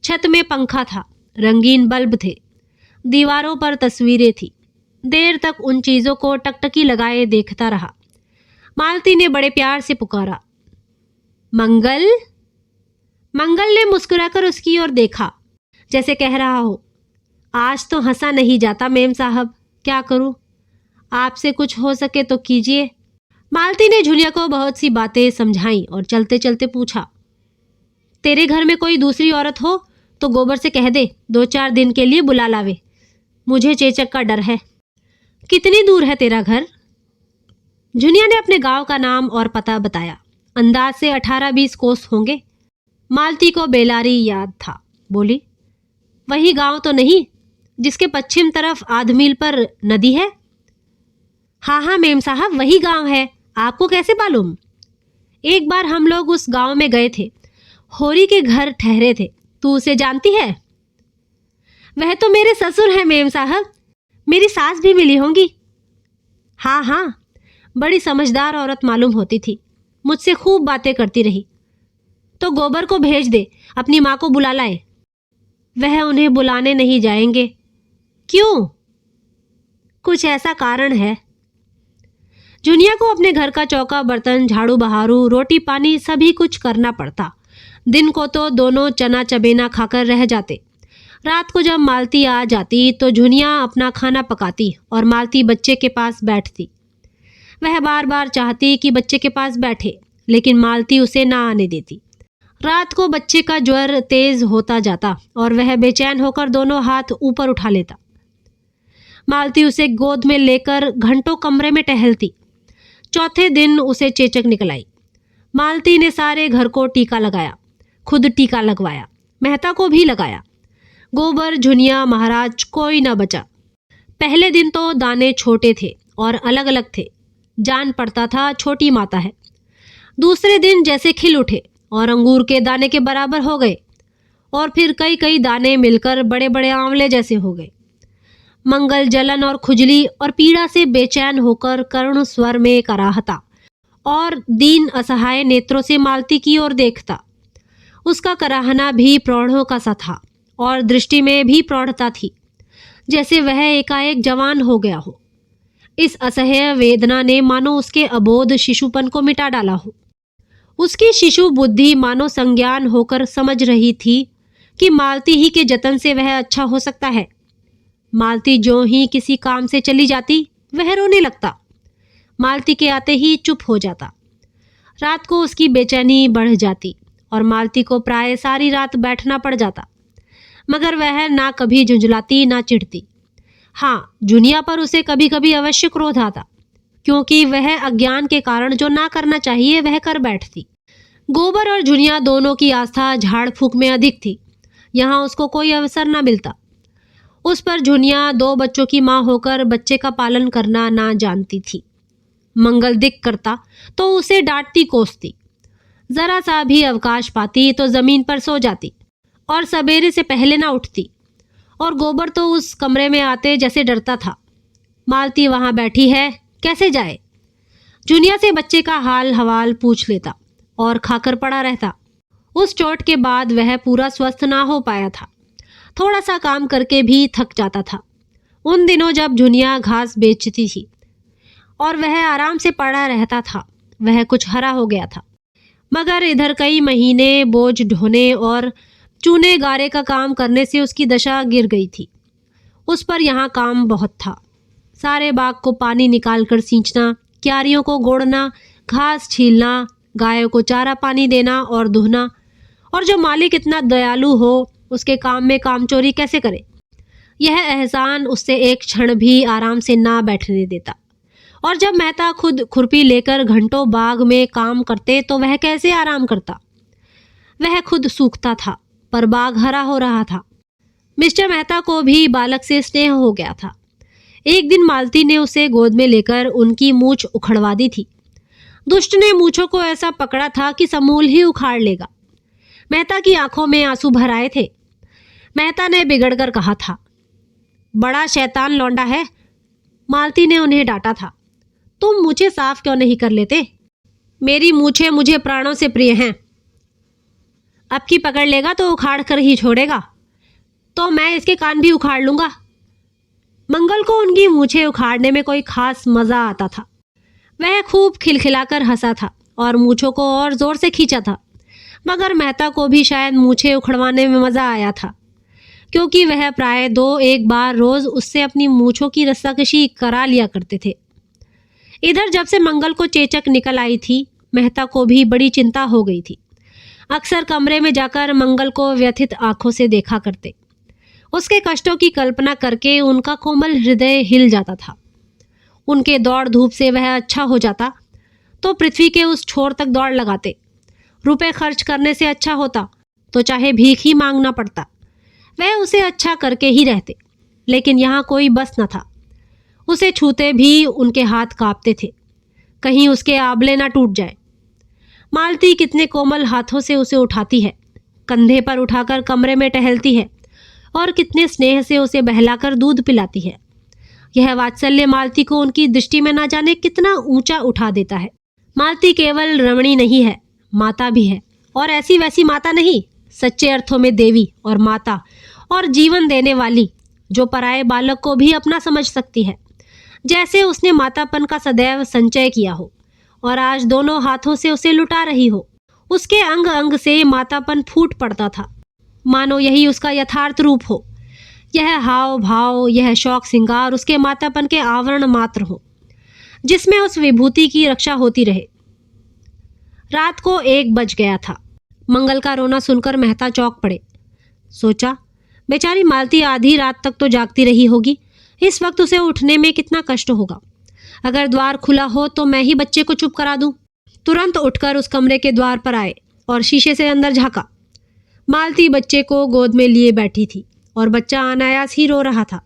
S1: छत में पंखा था, रंगीन बल्ब थे, दीवारों पर तस्वीरें थी। देर तक उन चीजों को टकटकी लगाए देखता रहा। मालती ने बड़े प्यार से पुकारा, मंगल। मंगल ने मुस्कुराकर उसकी ओर देखा, जैसे कह रहा हो, आज तो हंसा नहीं जाता मेम साहब, क्या करूं? आपसे कुछ हो सके तो कीजिए। मालती ने झुनिया को बहुत सी बातें समझाई और चलते चलते पूछा, तेरे घर में कोई दूसरी औरत हो तो गोबर से कह दे 2-4 दिन के लिए बुला लावे। मुझे चेचक का डर है। कितनी दूर है तेरा घर? झुनिया ने अपने गांव का नाम और पता बताया। अंदाज से 18-20 कोस होंगे। मालती को बेलारी याद था। बोली, वही गांव तो नहीं जिसके पश्चिम तरफ आध मील पर नदी है? हाँ हाँ मेम साहब, वही गांव है। आपको कैसे मालूम? एक बार हम लोग उस गांव में गए थे, होरी के घर ठहरे थे। तू उसे जानती है? वह तो मेरे ससुर हैं मेम साहब, मेरी सास भी मिली होंगी। हाँ हाँ, बड़ी समझदार औरत मालूम होती थी, मुझसे खूब बातें करती रही। तो गोबर को भेज दे, अपनी माँ को बुला लाए। वह उन्हें बुलाने नहीं जाएंगे। क्यों? कुछ ऐसा कारण है। जुनिया को अपने घर का चौका बर्तन, झाड़ू बहारू, रोटी पानी सभी कुछ करना पड़ता। दिन को तो दोनों चना चबेना खाकर रह जाते। रात को जब मालती आ जाती तो जुनिया अपना खाना पकाती और मालती बच्चे के पास बैठती। वह बार बार चाहती कि बच्चे के पास बैठे, लेकिन मालती उसे ना आने देती। रात को बच्चे का ज्वर तेज होता जाता और वह बेचैन होकर दोनों हाथ ऊपर उठा लेता। मालती उसे गोद में लेकर घंटों कमरे में टहलती। चौथे दिन उसे चेचक निकल आई। मालती ने सारे घर को टीका लगाया, खुद टीका लगवाया, मेहता को भी लगाया। गोबर, झुनिया, महाराज कोई ना बचा। पहले दिन तो दाने छोटे थे और अलग अलग थे, जान पड़ता था छोटी माता है। दूसरे दिन जैसे खिल उठे और अंगूर के दाने के बराबर हो गए, और फिर कई कई दाने मिलकर बड़े बड़े आंवले जैसे हो गए। मंगल जलन और खुजली और पीड़ा से बेचैन होकर करुण स्वर में कराहता और दीन असहाय नेत्रों से मालती की ओर देखता। उसका कराहना भी प्रौढ़ों का सा था और दृष्टि में भी प्रौढ़ता थी, जैसे वह एकाएक जवान हो गया हो। इस असह्य वेदना ने मानो उसके अबोध शिशुपन को मिटा डाला हो। उसकी शिशु बुद्धि मानो संज्ञान होकर समझ रही थी कि मालती ही के जतन से वह अच्छा हो सकता है। मालती जो ही किसी काम से चली जाती वह रोने लगता। मालती के आते ही चुप हो जाता। रात को उसकी बेचैनी बढ़ जाती और मालती को प्राय सारी रात बैठना पड़ जाता, मगर वह ना कभी झुंझलाती ना चिढ़ती। हाँ, जुनिया पर उसे कभी कभी अवश्य क्रोध आता, क्योंकि वह अज्ञान के कारण जो ना करना चाहिए वह कर बैठती। गोबर और जुनिया दोनों की आस्था झाड़ फूक में अधिक थी। यहाँ उसको कोई अवसर ना मिलता। उस पर जुनिया 2 बच्चों की माँ होकर बच्चे का पालन करना ना जानती थी। मंगल दिक करता तो उसे डांटती कोसती। जरा सा भी अवकाश पाती तो जमीन पर सो जाती और सवेरे से पहले ना उठती। और गोबर तो उस कमरे में आते जैसे डरता था। मालती वहां बैठी है, कैसे जाए? जुनिया से बच्चे का हाल हवाल पूछ लेता और खाकर पड़ा रहता। उस चोट के बाद वह पूरा स्वस्थ ना हो पाया था। थोड़ा सा काम करके भी थक जाता था। उन दिनों जब जुनिया घास बेचती थी और वह आराम से पड़ा रहता था, वह कुछ हरा हो गया था। मगर इधर कई महीने बोझ ढोने और चूने गारे का काम करने से उसकी दशा गिर गई थी। उस पर यहाँ काम बहुत था। सारे बाग को पानी निकालकर सींचना, क्यारियों को गोड़ना, घास छीलना, गायों को चारा पानी देना और दुहना। और जो मालिक इतना दयालु हो, उसके काम में कामचोरी कैसे करे? यह एहसान उससे एक क्षण भी आराम से ना बैठने देता। और जब मेहता खुद खुरपी लेकर घंटों बाग में काम करते तो वह कैसे आराम करता? वह खुद सूखता था पर बाग हरा हो रहा था। मिस्टर मेहता को भी बालक से स्नेह हो गया था। एक दिन मालती ने उसे गोद में लेकर उनकी मूछ उखड़वा दी थी। दुष्ट ने मूछों को ऐसा पकड़ा था कि समूल ही उखाड़ लेगा। मेहता की आंखों में आंसू भर आए थे। मेहता ने बिगड़कर कहा था, बड़ा शैतान लौंडा है। मालती ने उन्हें डांटा था, तुम मूछें साफ क्यों नहीं कर लेते? मेरी मूछें मुझे प्राणों से प्रिय हैं। अब की पकड़ लेगा तो उखाड़ कर ही छोड़ेगा, तो मैं इसके कान भी उखाड़ लूंगा। मंगल को उनकी मूछें उखाड़ने में कोई खास मजा आता था। वह खूब खिलखिलाकर हंसा था और मूछों को और जोर से खींचा था। मगर मेहता को भी शायद मूछें उखड़वाने में मजा आया था, क्योंकि वह प्राय 2-1 बार रोज उससे अपनी मूछों की रस्साकशी करा लिया करते थे। इधर जब से मंगल को चेचक निकल आई थी, मेहता को भी बड़ी चिंता हो गई थी। अक्सर कमरे में जाकर मंगल को व्यथित आंखों से देखा करते। उसके कष्टों की कल्पना करके उनका कोमल हृदय हिल जाता था। उनके दौड़ धूप से वह अच्छा हो जाता तो पृथ्वी के उस छोर तक दौड़ लगाते। रुपए खर्च करने से अच्छा होता तो चाहे भीख ही मांगना पड़ता, वह उसे अच्छा करके ही रहते। लेकिन यहाँ कोई बस न था। उसे छूते भी उनके हाथ कांपते थे, कहीं उसके आबले ना टूट जाए। मालती कितने कोमल हाथों से उसे उठाती है, कंधे पर उठाकर कमरे में टहलती है और कितने स्नेह से उसे बहलाकर दूध पिलाती है। यह वात्सल्य मालती को उनकी दृष्टि में ना जाने कितना ऊंचा उठा देता है। मालती केवल रमणी नहीं है, माता भी है, और ऐसी वैसी माता नहीं, सच्चे अर्थों में देवी और माता और जीवन देने वाली, जो पराये बालक को भी अपना समझ सकती है, जैसे उसने मातापन का सदैव संचय किया हो और आज दोनों हाथों से उसे लुटा रही हो। उसके अंग अंग से मातापन फूट पड़ता था, मानो यही उसका यथार्थ रूप हो। यह हाव भाव, यह शौक सिंगार उसके मातापन के आवरण मात्र हो, जिसमें उस विभूति की रक्षा होती रहे। रात को 1 बज गया था। मंगल का रोना सुनकर मेहता चौंक पड़े। सोचा, बेचारी मालती आधी रात तक तो जागती रही होगी, इस वक्त उसे उठने में कितना कष्ट होगा। अगर द्वार खुला हो तो मैं ही बच्चे को चुप करा दूं। तुरंत उठकर उस कमरे के द्वार पर आए और शीशे से अंदर झांका। मालती बच्चे को गोद में लिए बैठी थी और बच्चा अनायास ही रो रहा था।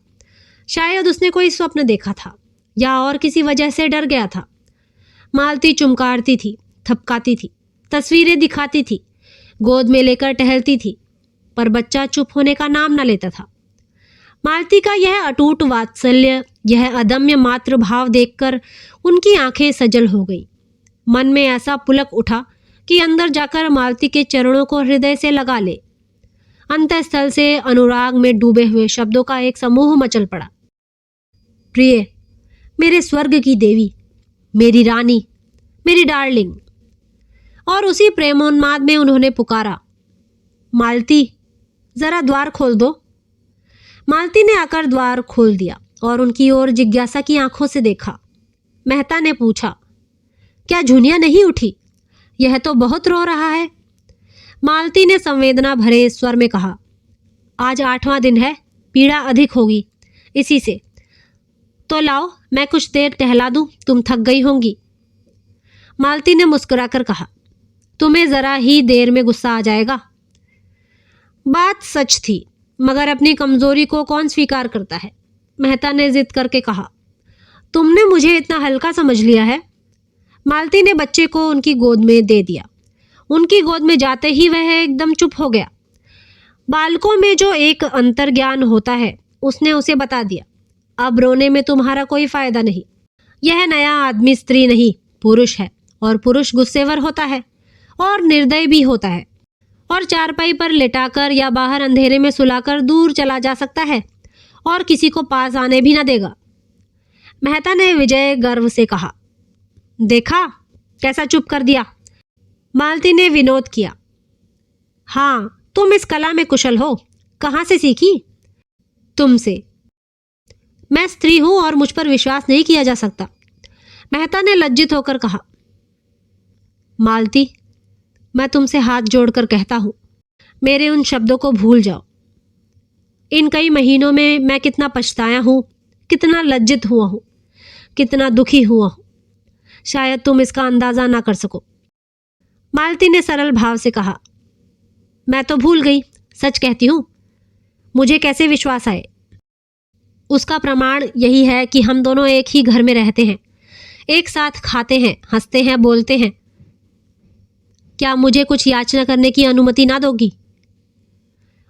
S1: शायद उसने कोई स्वप्न देखा था या और किसी वजह से डर गया था। मालती चुमकारती थी, थपकाती थी, तस्वीरें दिखाती थी, गोद में लेकर टहलती थी, पर बच्चा चुप होने का नाम न लेता था। मालती का यह अटूट वात्सल्य, यह अदम्य मातृ भाव देखकर उनकी आंखें सजल हो गई। मन में ऐसा पुलक उठा कि अंदर जाकर मालती के चरणों को हृदय से लगा ले। अंतःस्थल से अनुराग में डूबे हुए शब्दों का एक समूह मचल पड़ा। प्रिय, मेरे स्वर्ग की देवी, मेरी रानी, मेरी डार्लिंग। और उसी प्रेमोन्माद में उन्होंने पुकारा, मालती, जरा द्वार खोल दो। मालती ने आकर द्वार खोल दिया और उनकी ओर जिज्ञासा की आंखों से देखा। मेहता ने पूछा, क्या झुनिया नहीं उठी? यह तो बहुत रो रहा है। मालती ने संवेदना भरे स्वर में कहा, आज 8वां दिन है, पीड़ा अधिक होगी इसी से। तो लाओ, मैं कुछ देर टहला दूं, तुम थक गई होंगी। मालती ने मुस्कुराकर कहा, तुम्हें जरा ही देर में गुस्सा आ जाएगा। बात सच थी, मगर अपनी कमजोरी को कौन स्वीकार करता है। मेहता ने जिद करके कहा, तुमने मुझे इतना हल्का समझ लिया है। मालती ने बच्चे को उनकी गोद में दे दिया। उनकी गोद में जाते ही वह एकदम चुप हो गया। बालकों में जो एक अंतर्ज्ञान होता है, उसने उसे बता दिया, अब रोने में तुम्हारा कोई फायदा नहीं। यह नया आदमी स्त्री नहीं, पुरुष है, और पुरुष गुस्सेवर होता है और निर्दय भी होता है, और चारपाई पर लेटाकर या बाहर अंधेरे में सुलाकर दूर चला जा सकता है और किसी को पास आने भी न देगा। मेहता ने विजय गर्व से कहा, देखा कैसा चुप कर दिया। मालती ने विनोद किया, हाँ, तुम इस कला में कुशल हो, कहाँ से सीखी? तुमसे। मैं स्त्री हूं और मुझ पर विश्वास नहीं किया जा सकता। मेहता ने लज्जित होकर कहा, मालती, मैं तुमसे हाथ जोड़कर कहता हूं, मेरे उन शब्दों को भूल जाओ। इन कई महीनों में मैं कितना पछताया हूं, कितना लज्जित हुआ हूं, कितना दुखी हुआ हूं, शायद तुम इसका अंदाजा ना कर सको। मालती ने सरल भाव से कहा, मैं तो भूल गई, सच कहती हूं, मुझे कैसे विश्वास आए? उसका प्रमाण यही है कि हम दोनों एक ही घर में रहते हैं, एक साथ खाते हैं, हंसते हैं, बोलते हैं। क्या मुझे कुछ याचना करने की अनुमति ना दोगी?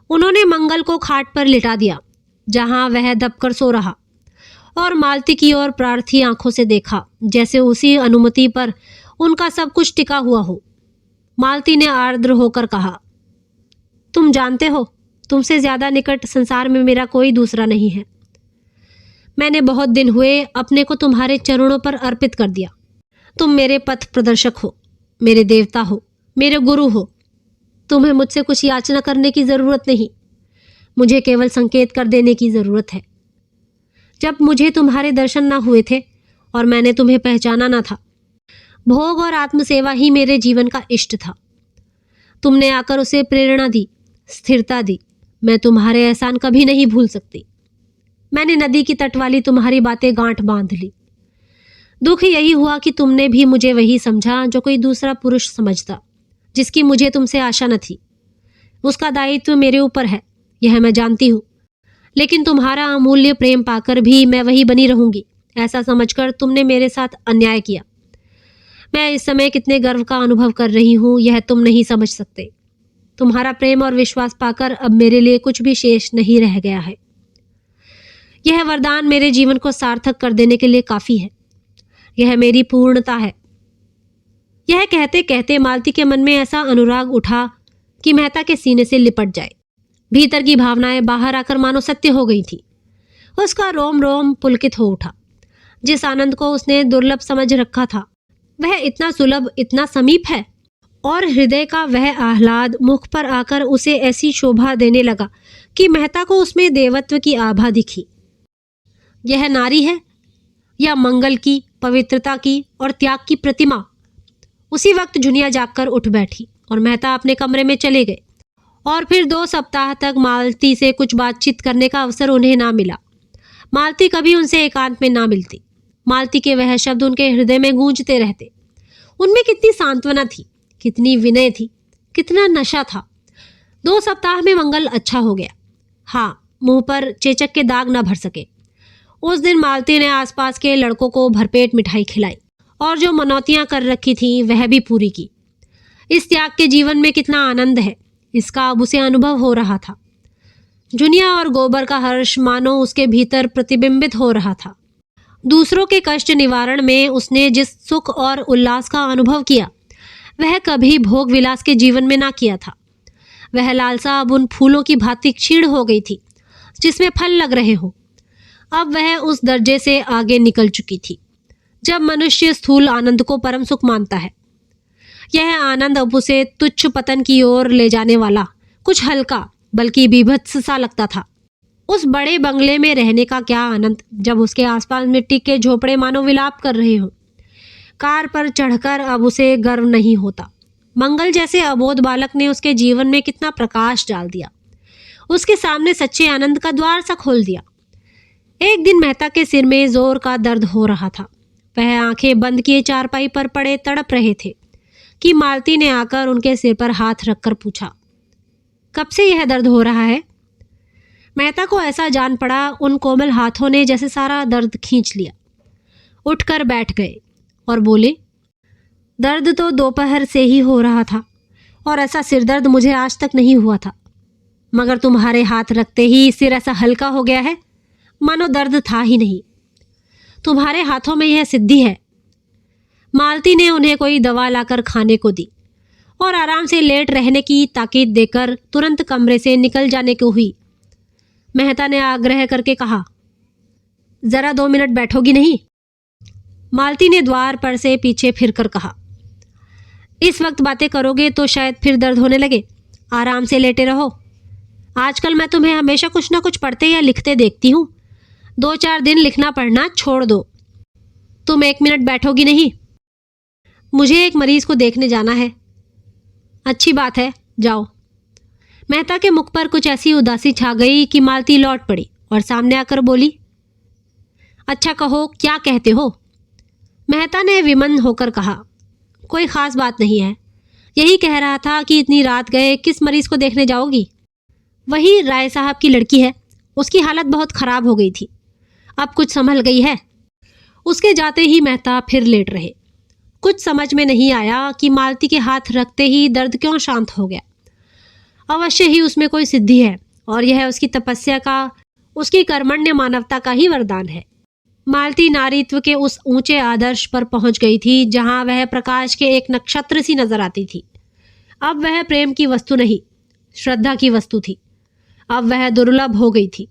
S1: उन्होंने मंगल को खाट पर लिटा दिया, जहां वह दबकर सो रहा, और मालती की ओर प्रार्थी आंखों से देखा, जैसे उसी अनुमति पर उनका सब कुछ टिका हुआ हो। मालती ने आर्द्र होकर कहा, तुम जानते हो, तुमसे ज्यादा निकट संसार में मेरा कोई दूसरा नहीं है। मैंने बहुत दिन हुए अपने को तुम्हारे चरणों पर अर्पित कर दिया। तुम मेरे पथ प्रदर्शक हो, मेरे देवता हो, मेरे गुरु हो। तुम्हें मुझसे कुछ याचना करने की जरूरत नहीं, मुझे केवल संकेत कर देने की जरूरत है। जब मुझे तुम्हारे दर्शन ना हुए थे और मैंने तुम्हें पहचाना ना था, भोग और आत्मसेवा ही मेरे जीवन का इष्ट था। तुमने आकर उसे प्रेरणा दी, स्थिरता दी। मैं तुम्हारे एहसान कभी नहीं भूल सकती। मैंने नदी की तट वाली तुम्हारी बातें गांठ बांध ली। दुख यही हुआ कि तुमने भी मुझे वही समझा जो कोई दूसरा पुरुष समझता, जिसकी मुझे तुमसे आशा न थी। उसका दायित्व मेरे ऊपर है, यह मैं जानती हूँ, लेकिन तुम्हारा अमूल्य प्रेम पाकर भी मैं वही बनी रहूंगी, ऐसा समझकर तुमने मेरे साथ अन्याय किया। मैं इस समय कितने गर्व का अनुभव कर रही हूँ, यह तुम नहीं समझ सकते। तुम्हारा प्रेम और विश्वास पाकर अब मेरे लिए कुछ भी शेष नहीं रह गया है। यह वरदान मेरे जीवन को सार्थक कर देने के लिए काफी है। यह मेरी पूर्णता है। यह कहते कहते मालती के मन में ऐसा अनुराग उठा कि मेहता के सीने से लिपट जाए। भीतर की भावनाएं बाहर आकर मानो सत्य हो गई थी। उसका रोम रोम पुलकित हो उठा। जिस आनंद को उसने दुर्लभ समझ रखा था, वह इतना सुलभ, इतना समीप है। और हृदय का वह आह्लाद मुख पर आकर उसे ऐसी शोभा देने लगा कि मेहता को उसमें देवत्व की आभा दिखी। यह नारी है या मंगल की, पवित्रता की और त्याग की प्रतिमा। उसी वक्त जुनिया जागकर उठ बैठी और मेहता अपने कमरे में चले गए। और फिर 2 सप्ताह तक मालती से कुछ बातचीत करने का अवसर उन्हें ना मिला। मालती कभी उनसे एकांत में ना मिलती। मालती के वह शब्द उनके हृदय में गूंजते रहते। उनमें कितनी सांत्वना थी, कितनी विनय थी, कितना नशा था। 2 सप्ताह में मंगल अच्छा हो गया। हाँ, मुंह पर चेचक के दाग न भर सके। उस दिन मालती ने आसपास के लड़कों को भरपेट मिठाई खिलाई और जो मनौतियां कर रखी थी वह भी पूरी की। इस त्याग के जीवन में कितना आनंद है, इसका अब उसे अनुभव हो रहा था। जुनिया और गोबर का हर्ष मानो उसके भीतर प्रतिबिंबित हो रहा था। दूसरों के कष्ट निवारण में उसने जिस सुख और उल्लास का अनुभव किया, वह कभी भोग विलास के जीवन में ना किया था। वह लालसा अब उन फूलों की भांति क्षीण हो गई थी जिसमें फल लग रहे हो। अब वह उस दर्जे से आगे निकल चुकी थी जब मनुष्य स्थूल आनंद को परम सुख मानता है। यह आनंद अब उसे तुच्छ पतन की ओर ले जाने वाला, कुछ हल्का बल्कि बीभत्स सा लगता था। उस बड़े बंगले में रहने का क्या आनंद, जब उसके आसपास मिट्टी के झोपड़े मानो विलाप कर रहे हों। कार पर चढ़कर अब उसे गर्व नहीं होता। मंगल जैसे अबोध बालक ने उसके जीवन में कितना प्रकाश डाल दिया। उसके सामने सच्चे आनंद का द्वार सा खोल दिया। एक दिन मेहता के सिर में जोर का दर्द हो रहा था। वह आंखें बंद किए चारपाई पर पड़े तड़प रहे थे कि मालती ने आकर उनके सिर पर हाथ रखकर पूछा, कब से यह दर्द हो रहा है? मेहता को ऐसा जान पड़ा उन कोमल हाथों ने जैसे सारा दर्द खींच लिया। उठकर बैठ गए और बोले, दर्द तो दोपहर से ही हो रहा था और ऐसा सिरदर्द मुझे आज तक नहीं हुआ था, मगर तुम्हारे हाथ रखते ही सिर ऐसा हल्का हो गया है मानो दर्द था ही नहीं। तुम्हारे हाथों में यह सिद्धि है। मालती ने उन्हें कोई दवा लाकर खाने को दी और आराम से लेट रहने की ताकीद देकर तुरंत कमरे से निकल जाने को हुई। मेहता ने आग्रह करके कहा, जरा 2 मिनट बैठोगी नहीं? मालती ने द्वार पर से पीछे फिरकर कहा, इस वक्त बातें करोगे तो शायद फिर दर्द होने लगे। आराम से लेटे रहो। आजकल मैं तुम्हें हमेशा कुछ ना कुछ पढ़ते या लिखते देखती हूँ। 2-4 दिन लिखना पढ़ना छोड़ दो। तुम 1 मिनट बैठोगी नहीं? मुझे एक मरीज को देखने जाना है। अच्छी बात है, जाओ। मेहता के मुख पर कुछ ऐसी उदासी छा गई कि मालती लौट पड़ी और सामने आकर बोली, अच्छा कहो, क्या कहते हो? मेहता ने विमन होकर कहा, कोई खास बात नहीं है। यही कह रहा था कि इतनी रात गए किस मरीज को देखने जाओगी? वही राय साहब की लड़की है। उसकी हालत बहुत खराब हो गई थी, अब कुछ संभल गई है। उसके जाते ही मेहता फिर लेट रहे। कुछ समझ में नहीं आया कि मालती के हाथ रखते ही दर्द क्यों शांत हो गया। अवश्य ही उसमें कोई सिद्धि है और यह उसकी तपस्या का, उसकी कर्मण्य मानवता का ही वरदान है। मालती नारीत्व के उस ऊंचे आदर्श पर पहुंच गई थी जहां वह प्रकाश के एक नक्षत्र सी नजर आती थी। अब वह प्रेम की वस्तु नहीं, श्रद्धा की वस्तु थी। अब वह दुर्लभ हो गई थी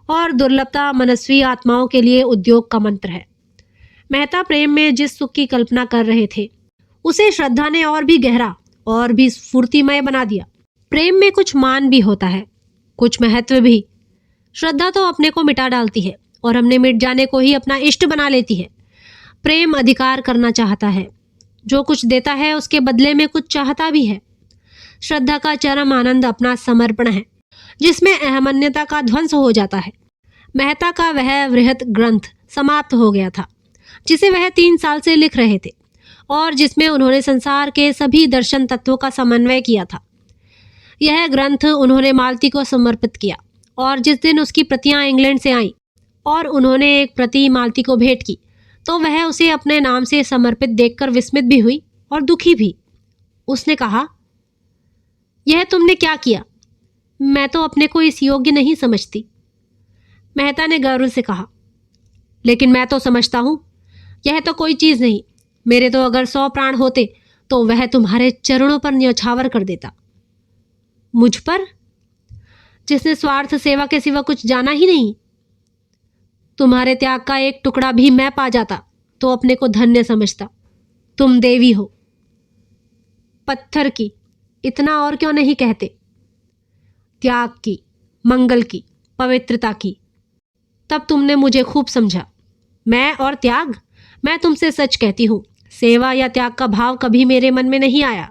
S1: और दुर्लभता मनस्वी आत्माओं के लिए उद्योग का मंत्र है। मेहता प्रेम में जिस सुख की कल्पना कर रहे थे, उसे श्रद्धा ने और भी गहरा और भी स्फूर्तिमय बना दिया। प्रेम में कुछ मान भी होता है, कुछ महत्व भी। श्रद्धा तो अपने को मिटा डालती है और हमने मिट जाने को ही अपना इष्ट बना लेती है। प्रेम अधिकार करना चाहता है, जो कुछ देता है उसके बदले में कुछ चाहता भी है। श्रद्धा का चरम आनंद अपना समर्पण है, जिसमें अहमन्यता का ध्वंस हो जाता है। मेहता का वह वृहत ग्रंथ समाप्त हो गया था, जिसे वह 3 साल से लिख रहे थे और जिसमें उन्होंने संसार के सभी दर्शन तत्वों का समन्वय किया था। यह ग्रंथ उन्होंने मालती को समर्पित किया और जिस दिन उसकी प्रतियां इंग्लैंड से आईं और उन्होंने एक प्रति मालती को भेंट की, तो वह उसे अपने नाम से समर्पित देखकर विस्मित भी हुई और दुखी भी। उसने कहा, यह तुमने क्या किया? मैं तो अपने को इस योग्य नहीं समझती। मेहता ने गर्व से कहा, लेकिन मैं तो समझता हूं, यह तो कोई चीज नहीं। मेरे तो अगर 100 प्राण होते तो वह तुम्हारे चरणों पर न्यौछावर कर देता। मुझ पर, जिसने स्वार्थ सेवा के सिवा कुछ जाना ही नहीं? तुम्हारे त्याग का एक टुकड़ा भी मैं पा जाता तो अपने को धन्य समझता। तुम देवी हो, पत्थर की, इतना और क्यों नहीं कहते? त्याग की, मंगल की, पवित्रता की। तब तुमने मुझे खूब समझा। मैं और त्याग, मैं तुमसे सच कहती हूं, सेवा या त्याग का भाव कभी मेरे मन में नहीं आया।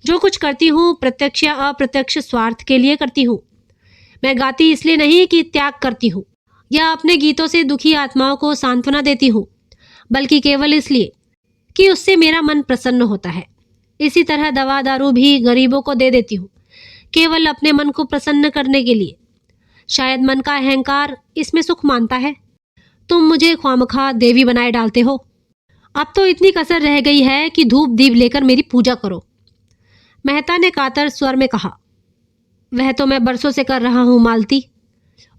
S1: जो कुछ करती हूं प्रत्यक्ष या अप्रत्यक्ष स्वार्थ के लिए करती हूं। मैं गाती इसलिए नहीं कि त्याग करती हूं या अपने गीतों से दुखी आत्माओं को सांत्वना देती हूं, बल्कि केवल इसलिए कि उससे मेरा मन प्रसन्न होता है। इसी तरह दवा दारू भी गरीबों को दे देती हूं, केवल अपने मन को प्रसन्न करने के लिए। शायद मन का अहंकार इसमें सुख मानता है। तुम मुझे ख्वामखा देवी बनाए डालते हो। अब तो इतनी कसर रह गई है कि धूप दीप लेकर मेरी पूजा करो। मेहता ने कातर स्वर में कहा, वह तो मैं बरसों से कर रहा हूं मालती,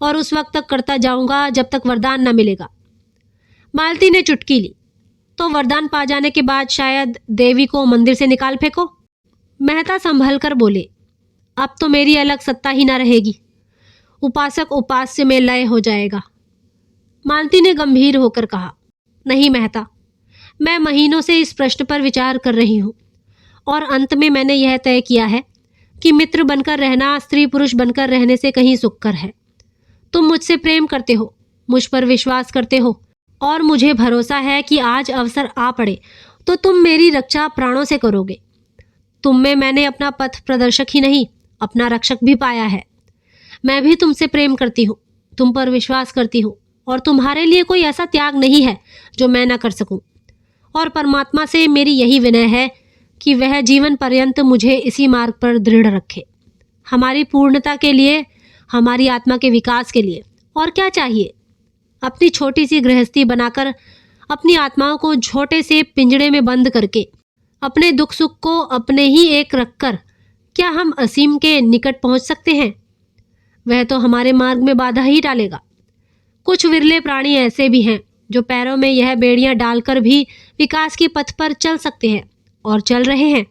S1: और उस वक्त तक करता जाऊंगा जब तक वरदान न मिलेगा। मालती ने चुटकी ली, तो वरदान पा जाने के बाद शायद देवी को मंदिर से निकाल फेंको। मेहता संभल कर बोले, अब तो मेरी अलग सत्ता ही ना रहेगी। उपासक उपास्य में लय हो जाएगा। मालती ने गंभीर होकर कहा, नहीं मेहता, मैं महीनों से इस प्रश्न पर विचार कर रही हूं और अंत में मैंने यह तय किया है कि मित्र बनकर रहना स्त्री पुरुष बनकर रहने से कहीं सुखकर है। तुम मुझसे प्रेम करते हो, मुझ पर विश्वास करते हो, और मुझे भरोसा है कि आज अवसर आ पड़े तो तुम मेरी रक्षा प्राणों से करोगे। तुम में मैंने अपना पथ प्रदर्शक ही नहीं, अपना रक्षक भी पाया है। मैं भी तुमसे प्रेम करती हूँ, तुम पर विश्वास करती हूँ, और तुम्हारे लिए कोई ऐसा त्याग नहीं है जो मैं न कर सकूं। और परमात्मा से मेरी यही विनय है कि वह जीवन पर्यंत मुझे इसी मार्ग पर दृढ़ रखे। हमारी पूर्णता के लिए, हमारी आत्मा के विकास के लिए और क्या चाहिए? अपनी छोटी सी गृहस्थी बनाकर, अपनी आत्माओं को छोटे से पिंजड़े में बंद करके, अपने दुख सुख को अपने ही एक रखकर क्या हम असीम के निकट पहुंच सकते हैं? वह तो हमारे मार्ग में बाधा ही डालेगा। कुछ विरले प्राणी ऐसे भी हैं जो पैरों में यह बेड़ियां डालकर भी विकास के पथ पर चल सकते हैं और चल रहे हैं।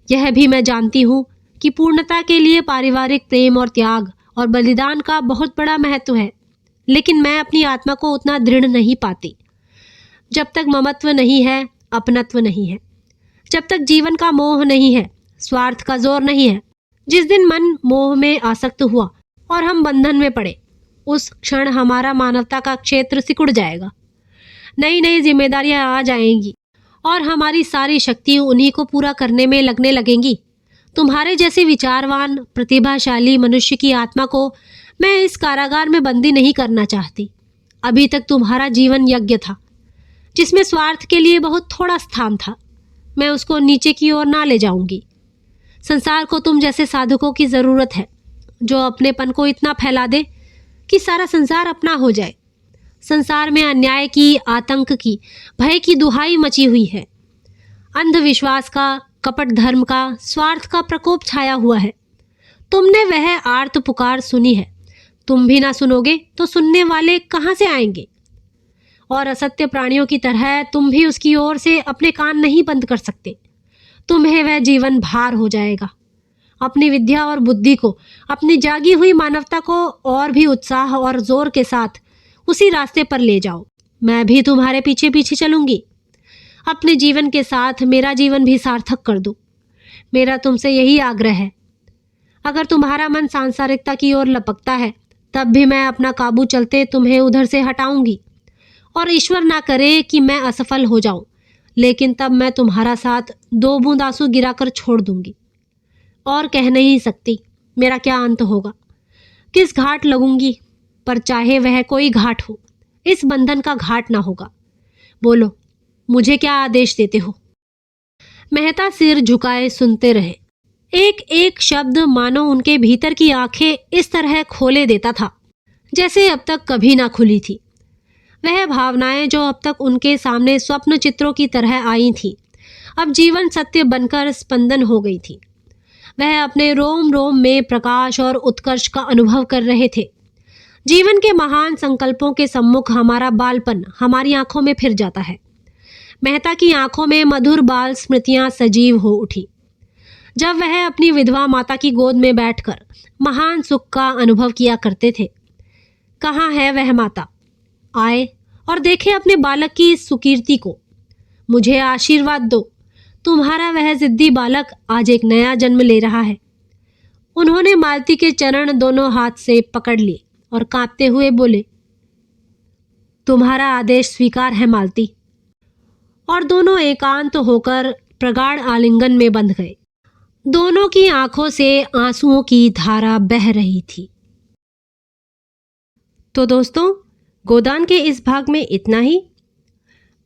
S1: यह भी मैं जानती हूँ कि पूर्णता के लिए पारिवारिक प्रेम और त्याग और बलिदान का बहुत बड़ा महत्व है, लेकिन मैं अपनी आत्मा को उतना दृढ़ नहीं पाती। जब तक ममत्व नहीं है, अपनत्व नहीं है, जब तक जीवन का मोह नहीं है, स्वार्थ का जोर नहीं है। जिस दिन मन मोह में आसक्त हुआ और हम बंधन में पड़े, उस क्षण हमारा मानवता का क्षेत्र सिकुड़ जाएगा। नई नई जिम्मेदारियां आ जाएंगी और हमारी सारी शक्ति उन्हीं को पूरा करने में लगने लगेंगी। तुम्हारे जैसे विचारवान प्रतिभाशाली मनुष्य की आत्मा को मैं इस कारागार में बंदी नहीं करना चाहती। अभी तक तुम्हारा जीवन यज्ञ था जिसमें स्वार्थ के लिए बहुत थोड़ा स्थान था। मैं उसको नीचे की ओर ना ले जाऊंगी। संसार को तुम जैसे साधकों की जरूरत है जो अपनेपन को इतना फैला दे कि सारा संसार अपना हो जाए। संसार में अन्याय की, आतंक की, भय की दुहाई मची हुई है। अंधविश्वास का, कपट धर्म का, स्वार्थ का प्रकोप छाया हुआ है। तुमने वह आर्त पुकार सुनी है। तुम भी ना सुनोगे तो सुनने वाले कहाँ से आएंगे? और असत्य प्राणियों की तरह तुम भी उसकी ओर से अपने कान नहीं बंद कर सकते। तुम्हें वह जीवन भार हो जाएगा। अपनी विद्या और बुद्धि को, अपनी जागी हुई मानवता को और भी उत्साह और जोर के साथ उसी रास्ते पर ले जाओ। मैं भी तुम्हारे पीछे पीछे चलूंगी। अपने जीवन के साथ मेरा जीवन भी सार्थक कर दो। मेरा तुमसे यही आग्रह है। अगर तुम्हारा मन सांसारिकता की ओर लपकता है, तब भी मैं अपना काबू चलते तुम्हें उधर से हटाऊंगी। और ईश्वर ना करे कि मैं असफल हो जाऊं, लेकिन तब मैं तुम्हारा साथ 2 बूंद आंसू गिराकर छोड़ दूंगी। और कह नहीं सकती मेरा क्या अंत होगा, किस घाट लगूंगी, पर चाहे वह कोई घाट हो, इस बंधन का घाट ना होगा। बोलो, मुझे क्या आदेश देते हो? मेहता सिर झुकाए सुनते रहे। एक एक शब्द मानो उनके भीतर की आंखें इस तरह खोले देता था जैसे अब तक कभी ना खुली थी। वह भावनाएं जो अब तक उनके सामने स्वप्न चित्रों की तरह आई थीं, अब जीवन सत्य बनकर स्पंदन हो गई थी। वह अपने रोम रोम में प्रकाश और उत्कर्ष का अनुभव कर रहे थे। जीवन के महान संकल्पों के सम्मुख हमारा बालपन हमारी आंखों में फिर जाता है। मेहता की आंखों में मधुर बाल स्मृतियां सजीव हो उठी, जब वह अपनी विधवा माता की गोद में बैठकर महान सुख का अनुभव किया करते थे। कहाँ है वह माता? आए और देखे अपने बालक की इस सुकीर्ति को। मुझे आशीर्वाद दो, तुम्हारा वह जिद्दी बालक आज एक नया जन्म ले रहा है। उन्होंने मालती के चरण दोनों हाथ से पकड़ लिए और कांपते हुए बोले, तुम्हारा आदेश स्वीकार है मालती। और दोनों एकांत होकर प्रगाढ़ आलिंगन में बंध गए। दोनों की आंखों से आंसुओं की धारा बह रही थी। तो दोस्तों, गोदान के इस भाग में इतना ही।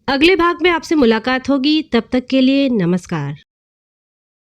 S1: अगले भाग में आपसे मुलाकात होगी। तब तक के लिए नमस्कार।